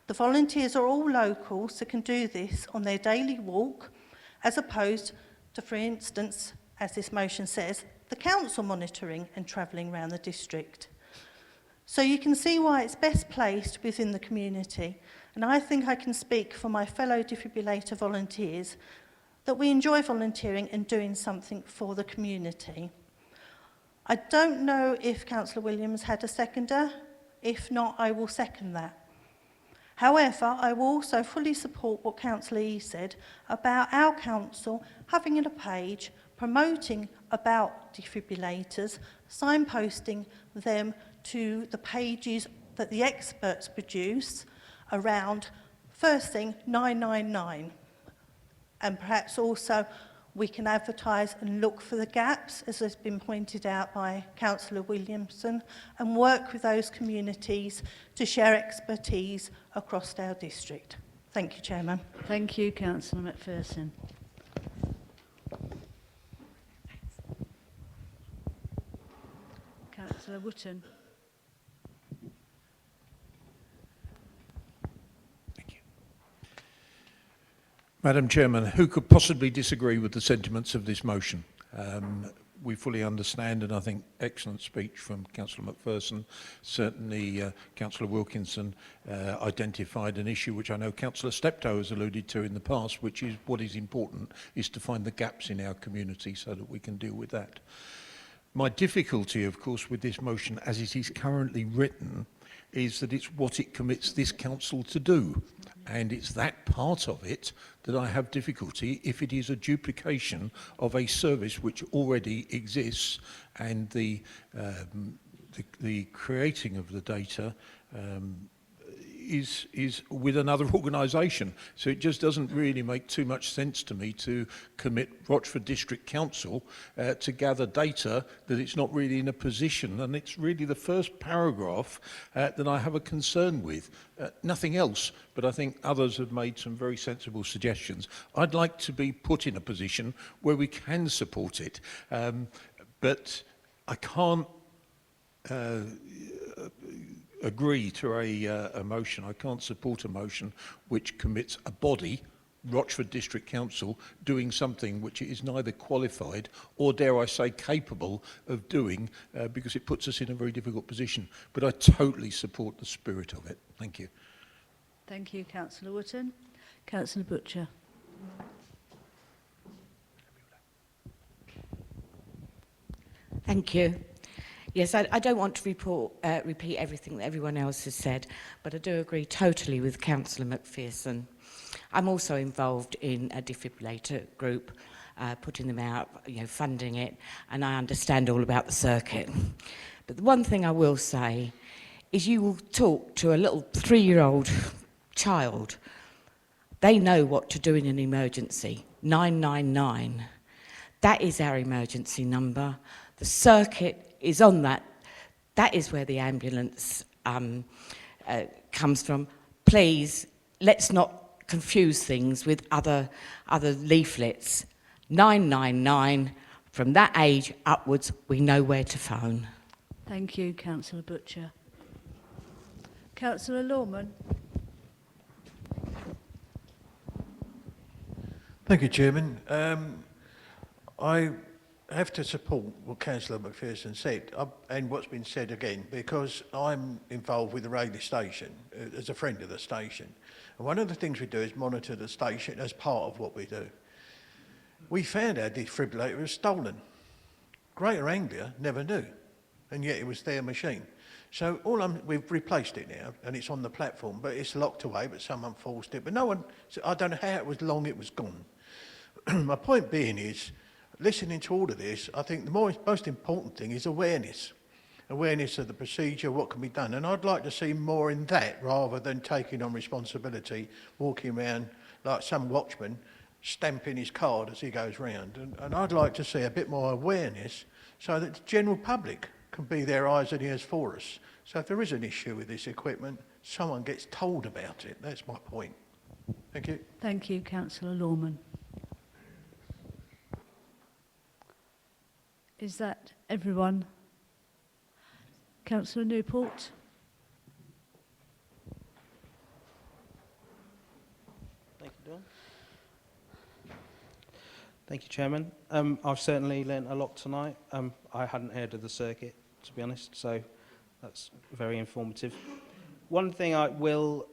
The volunteers are all local, so can do this on their daily walk, as opposed to, for instance, as this motion says, the council monitoring and travelling around the district. So you can see why it's best placed within the community, and I think I can speak for my fellow defibrillator volunteers that we enjoy volunteering and doing something for the community. I don't know if Councillor Williams had a seconder. If not, I will second that. However, I will also fully support what Councillor E said about our council having a page promoting about defibrillators, signposting them to the pages that the experts produce around, first thing, 999. And perhaps also we can advertise and look for the gaps, as has been pointed out by Councillor Williamson, and work with those communities to share expertise across our district. Thank you, Chairman. Thank you, Councillor McPherson. Councillor Wotton. Madam Chairman, who could possibly disagree with the sentiments of this motion? We fully understand, and I think excellent speech from Councillor McPherson. Certainly Councillor Wilkinson identified an issue which I know Councillor Steptoe has alluded to in the past, which is what is important is to find the gaps in our community so that we can deal with that. My difficulty, of course, with this motion as it is currently written is that it's what it commits this council to do. And it's that part of it that I have difficulty if it is a duplication of a service which already exists, and the creating of the data is with another organisation. So it just doesn't really make too much sense to me to commit Rochford District Council to gather data that it's not really in a position, and it's really the first paragraph that I have a concern with. Nothing else, but I think others have made some very sensible suggestions. I'd like to be put in a position where we can support it, but I can't agree to a motion. I can't support a motion which commits a body, Rochford District Council, doing something which it is neither qualified or, dare I say, capable of doing, because it puts us in a very difficult position. But I totally support the spirit of it. Thank you. Thank you, Councillor Wotton. Councillor Butcher. Thank you. Yes, I don't want to repeat everything that everyone else has said, but I do agree totally with Councillor McPherson. I'm also involved in a defibrillator group, putting them out, funding it, and I understand all about the circuit. But the one thing I will say is you will talk to a little 3-year-old child. They know what to do in an emergency. 999. That is our emergency number. The circuit is on that. That is where the ambulance comes from. Please, let's not confuse things with other leaflets. 999, from that age upwards, we know where to phone. Thank you, Councillor Butcher. Councillor Lawman. Thank you, Chairman. I have to support what Councillor McPherson said, and what's been said again, because I'm involved with the radio station as a friend of the station. And one of the things we do is monitor the station as part of what we do. We found our defibrillator was stolen. Greater Anglia never knew, and yet it was their machine. So we've replaced it now, and it's on the platform, but it's locked away, but someone forced it. But no one, I don't know how it was long it was gone. My point being is, listening to all of this, I think the most important thing is awareness. Awareness of the procedure, what can be done. And I'd like to see more in that rather than taking on responsibility, walking around like some watchman, stamping his card as he goes round. And I'd like to see a bit more awareness so that the general public can be their eyes and ears for us. So if there is an issue with this equipment, someone gets told about it. That's my point. Thank you. Thank you, Councillor Lawman. Is that everyone? Councillor Newport. Thank you, Dawn. Thank you, Chairman. I've certainly learnt a lot tonight. I hadn't heard of the circuit, to be honest, so that's very informative. One thing I will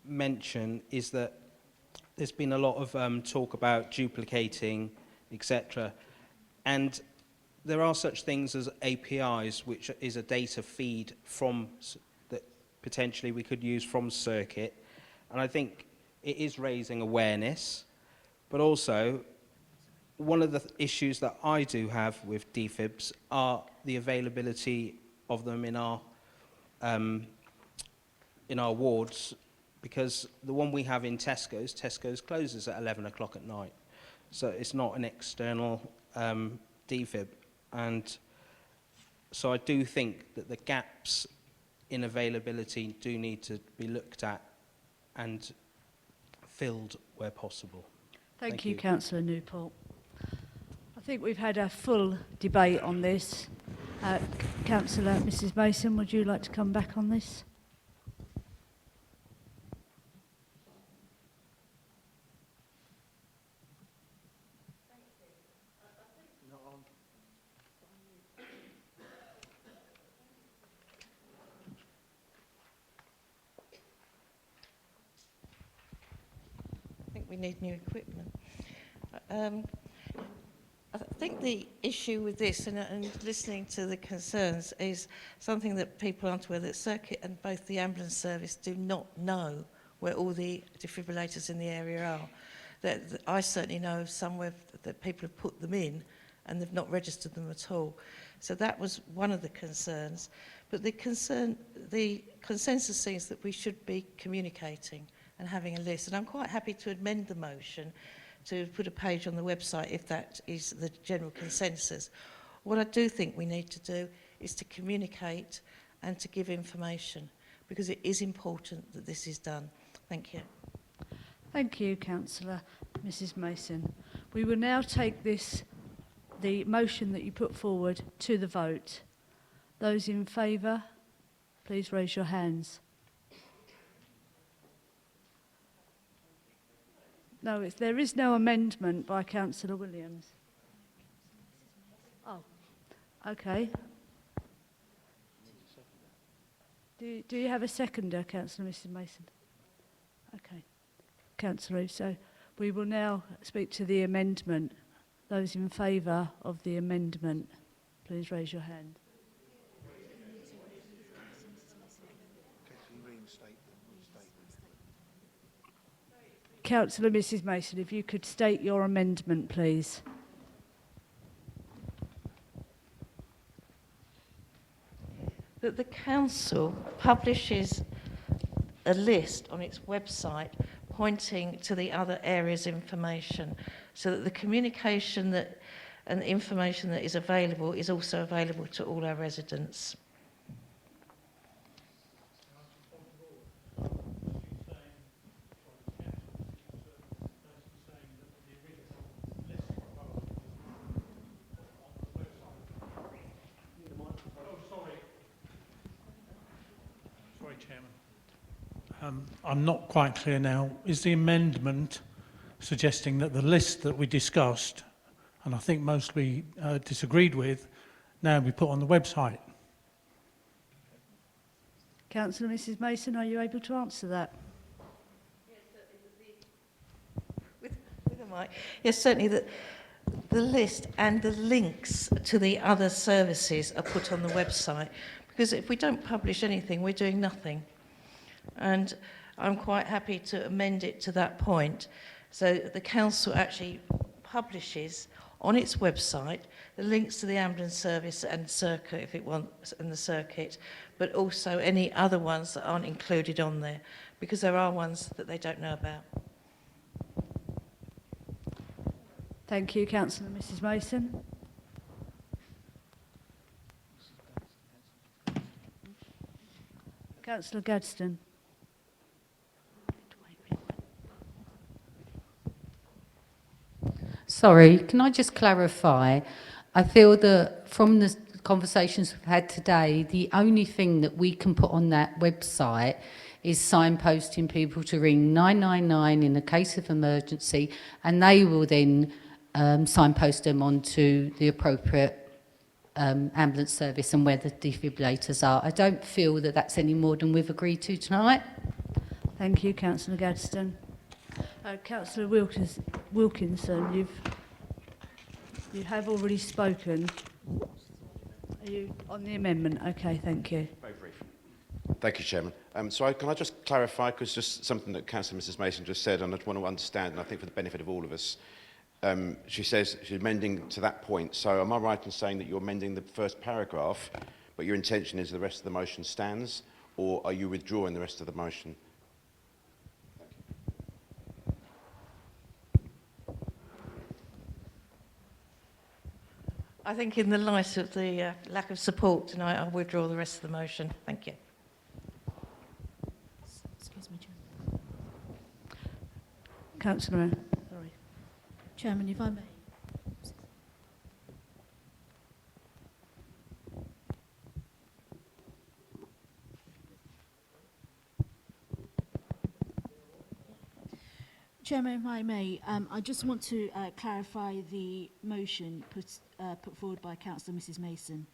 mention is that there's been a lot of talk about duplicating, etc. And there are such things as APIs, which is a data feed from that potentially we could use from circuit, and I think it is raising awareness, but also one of the issues that I do have with DFIBs are the availability of them in our wards, because the one we have in Tesco's closes at 11 o'clock at night, so it's not an external DFIB, and so I do think that the gaps in availability do need to be looked at and filled where possible. Thank you, Councillor Newport. I think we've had a full debate on this. Councillor Mrs Mason, would you like to come back on this? I think we need new equipment. I think the issue with this, and listening to the concerns, is something that people aren't aware, that Circuit and both the ambulance service do not know where all the defibrillators in the area are. That I certainly know of somewhere that people have put them in and they've not registered them at all. So that was one of the concerns. But the consensus seems that we should be communicating and having a list. And I'm quite happy to amend the motion to put a page on the website if that is the general consensus. What I do think we need to do is to communicate and to give information, because it is important that this is done. Thank you. Thank you, Councillor Mrs Mason. We will now take the motion that you put forward, to the vote. Those in favour, please raise your hands. No, there is no amendment by Councillor Williams. Oh, okay. Do you have a seconder, Councillor Mrs Mason? Okay. Councillor, so we will now speak to the amendment. Those in favour of the amendment, please raise your hand. Councillor Mrs Mason, if you could state your amendment, please. That the council publishes a list on its website pointing to the other areas' information, so that the communication and the information that is available is also available to all our residents. I'm not quite clear now. Is the amendment suggesting that the list that we discussed, and I think mostly disagreed with, now be put on the website? Councillor Mrs Mason, are you able to answer that? Yes, certainly the list and the links to the other services are put on the website, because if we don't publish anything, we're doing nothing. And I'm quite happy to amend it to that point. So the council actually publishes on its website the links to the ambulance service and circuit, if it wants, and the circuit, but also any other ones that aren't included on there, because there are ones that they don't know about. Thank you, Councillor Mrs Mason. Councillor Gadsden. Sorry, can I just clarify? I feel that from the conversations we've had today, the only thing that we can put on that website is signposting people to ring 999 in a case of emergency, and they will then signpost them onto the appropriate ambulance service and where the defibrillators are. I don't feel that that's any more than we've agreed to tonight. Thank you, Councillor Gadsden. Councillor Wilkinson, you have already spoken. Are you on the amendment? Okay, thank you. Very brief. Thank you, Chairman. Can I just clarify, because just something that Councillor Mrs Mason just said, and I just want to understand, and I think for the benefit of all of us, she says she's amending to that point. So am I right in saying that you're amending the first paragraph, but your intention is the rest of the motion stands, or are you withdrawing the rest of the motion? I think in the light of the lack of support tonight, I'll withdraw the rest of the motion. Thank you. Excuse me, Chairman. Councillor, sorry. Chairman, if I may. Chairman, if I may, I just want to clarify the motion put forward by Councillor Mrs Mason.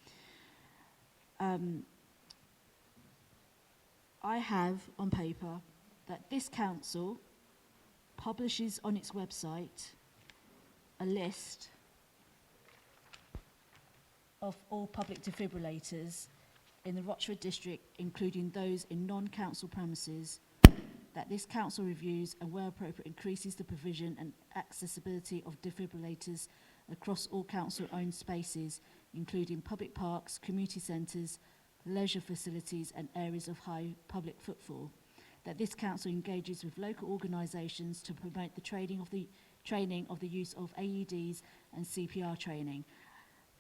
I have on paper that this council publishes on its website a list of all public defibrillators in the Rochford district, including those in non-council premises, that this council reviews and where appropriate increases the provision and accessibility of defibrillators across all council-owned spaces, including public parks, community centres, leisure facilities and areas of high public footfall. That this council engages with local organisations to promote the training of the use of AEDs and CPR training.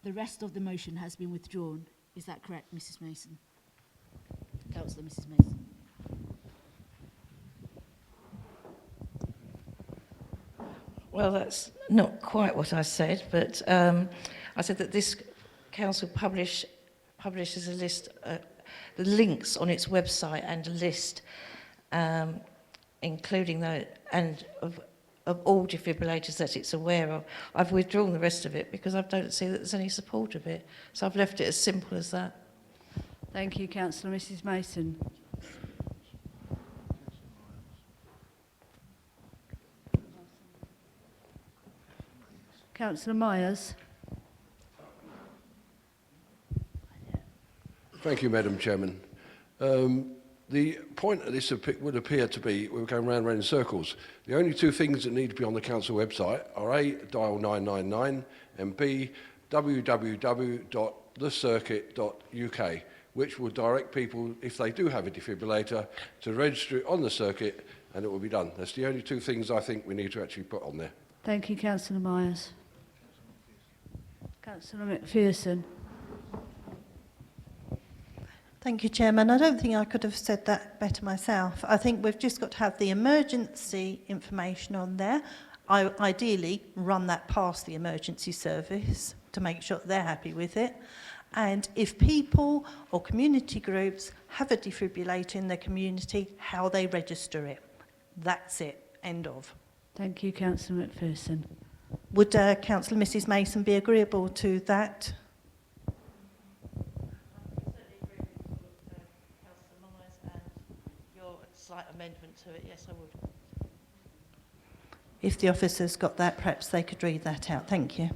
The rest of the motion has been withdrawn. Is that correct, Mrs Mason? Councillor Mrs Mason. Well, that's not quite what I said, but I said that this council publishes a list, the links on its website and a list, including of all defibrillators that it's aware of. I've withdrawn the rest of it because I don't see that there's any support of it. So I've left it as simple as that. Thank you, Councillor Mrs Mason. Councillor Myers. Thank you, Madam Chairman. The point of this would appear to be we're going round and round in circles. The only two things that need to be on the council website are A, dial 999, and B, www.thecircuit.uk, which will direct people, if they do have a defibrillator, to register it on the circuit, and it will be done. That's the only two things I think we need to actually put on there. Thank you, Councillor Myers. Councillor McPherson. Thank you, Chairman. I don't think I could have said that better myself. I think we've just got to have the emergency information on there. I ideally run that past the emergency service to make sure they're happy with it. And if people or community groups have a defibrillator in their community, how they register it. That's it. End of. Thank you, Councillor McPherson. Would Councillor Mrs Mason be agreeable to that? Slight amendment to it, yes, I would. If the officers got that, perhaps they could read that out. Thank you.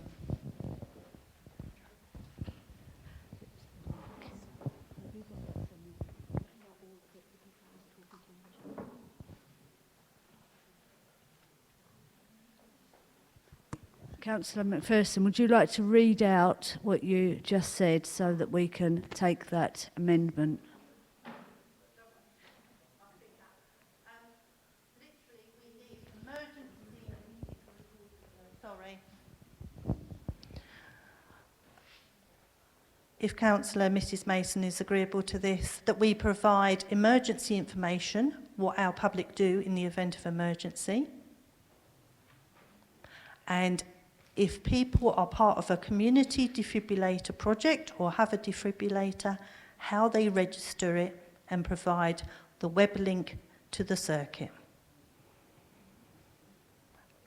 Councillor McPherson, would you like to read out what you just said so that we can take that amendment? If Councillor Mrs Mason is agreeable to this, that we provide emergency information, what our public do in the event of emergency. And if people are part of a community defibrillator project or have a defibrillator, how they register it and provide the web link to the circuit.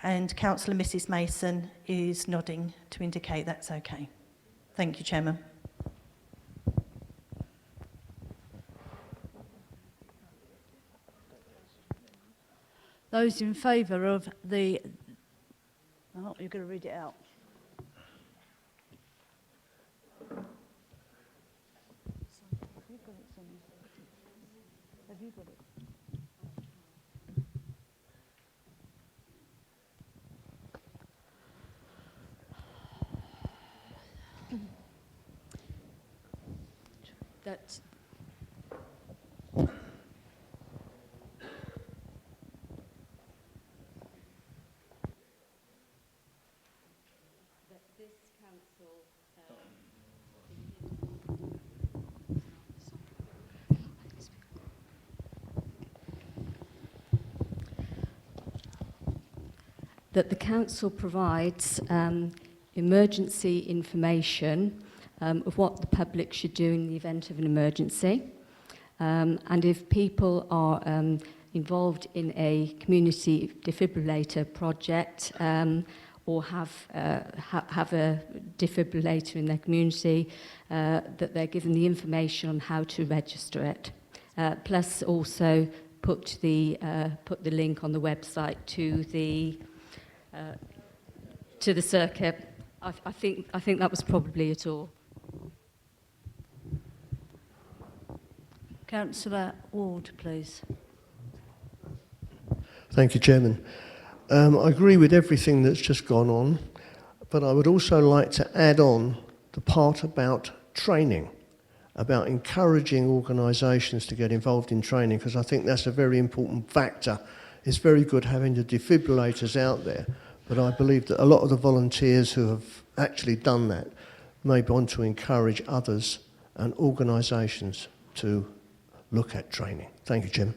And Councillor Mrs Mason is nodding to indicate that's okay. Thank you, Chairman. Those in favour of the... Oh, you're going to read it out. Have you got it? That's that the council provides emergency information of what the public should do in the event of an emergency. And if people are involved in a community defibrillator project or have a defibrillator in their community, that they're given the information on how to register it. Plus also put the link on the website to the circuit. I think that was probably it all. Councillor Ward, please. Thank you, Chairman. I agree with everything that's just gone on, but I would also like to add on the part about training, about encouraging organisations to get involved in training, because I think that's a very important factor. It's very good having the defibrillators out there, but I believe that a lot of the volunteers who have actually done that may want to encourage others and organisations to look at training. Thank you, Chairman.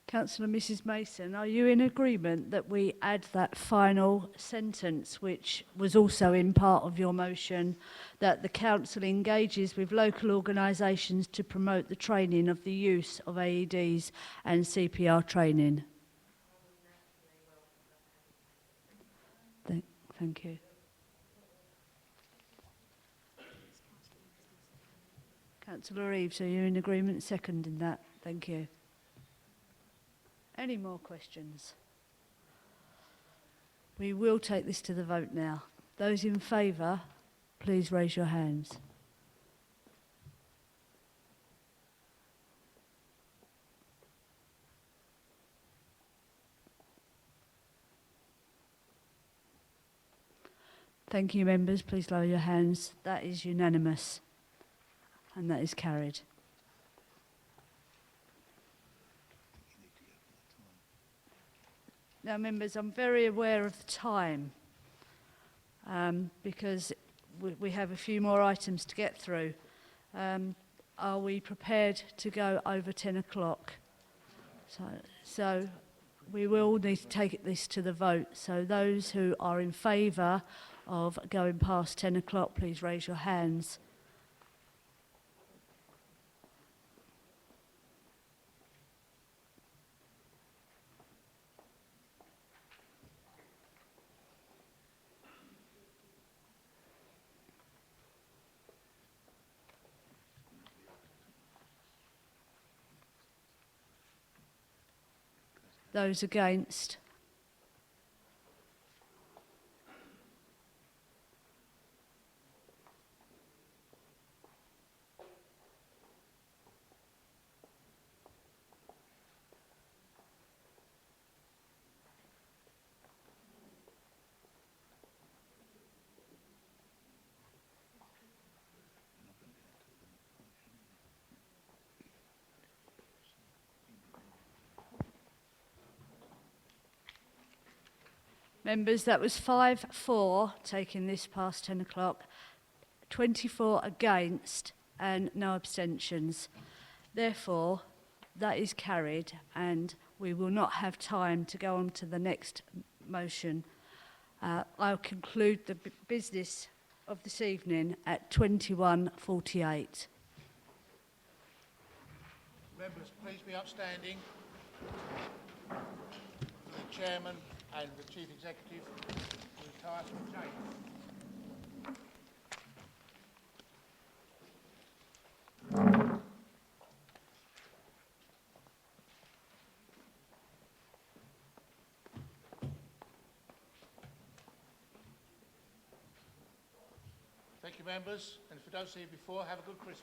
Councillor Mrs Mason, are you in agreement that we add that final sentence, which was also in part of your motion, that the council engages with local organisations to promote the training of the use of AEDs and CPR training? Thank you. Councillor Reeves, are you in agreement? Seconding that. Thank you. Any more questions? We will take this to the vote now. Those in favour, please raise your hands. Thank you, members. Please lower your hands. That is unanimous, and that is carried. Now, members, I'm very aware of the time because we have a few more items to get through. Are we prepared to go over 10 o'clock? So we will need to take this to the vote. So those who are in favour of going past 10 o'clock, please raise your hands. Those against? Members, that was 5-4, taking this past 10 o'clock, 24 against and no abstentions. Therefore, that is carried and we will not have time to go on to the next motion. I'll conclude the business of this evening at 21:48. Members, please be upstanding. The Chairman and the Chief Executive retire from change. Thank you, members. And if we don't see you before, have a good Christmas.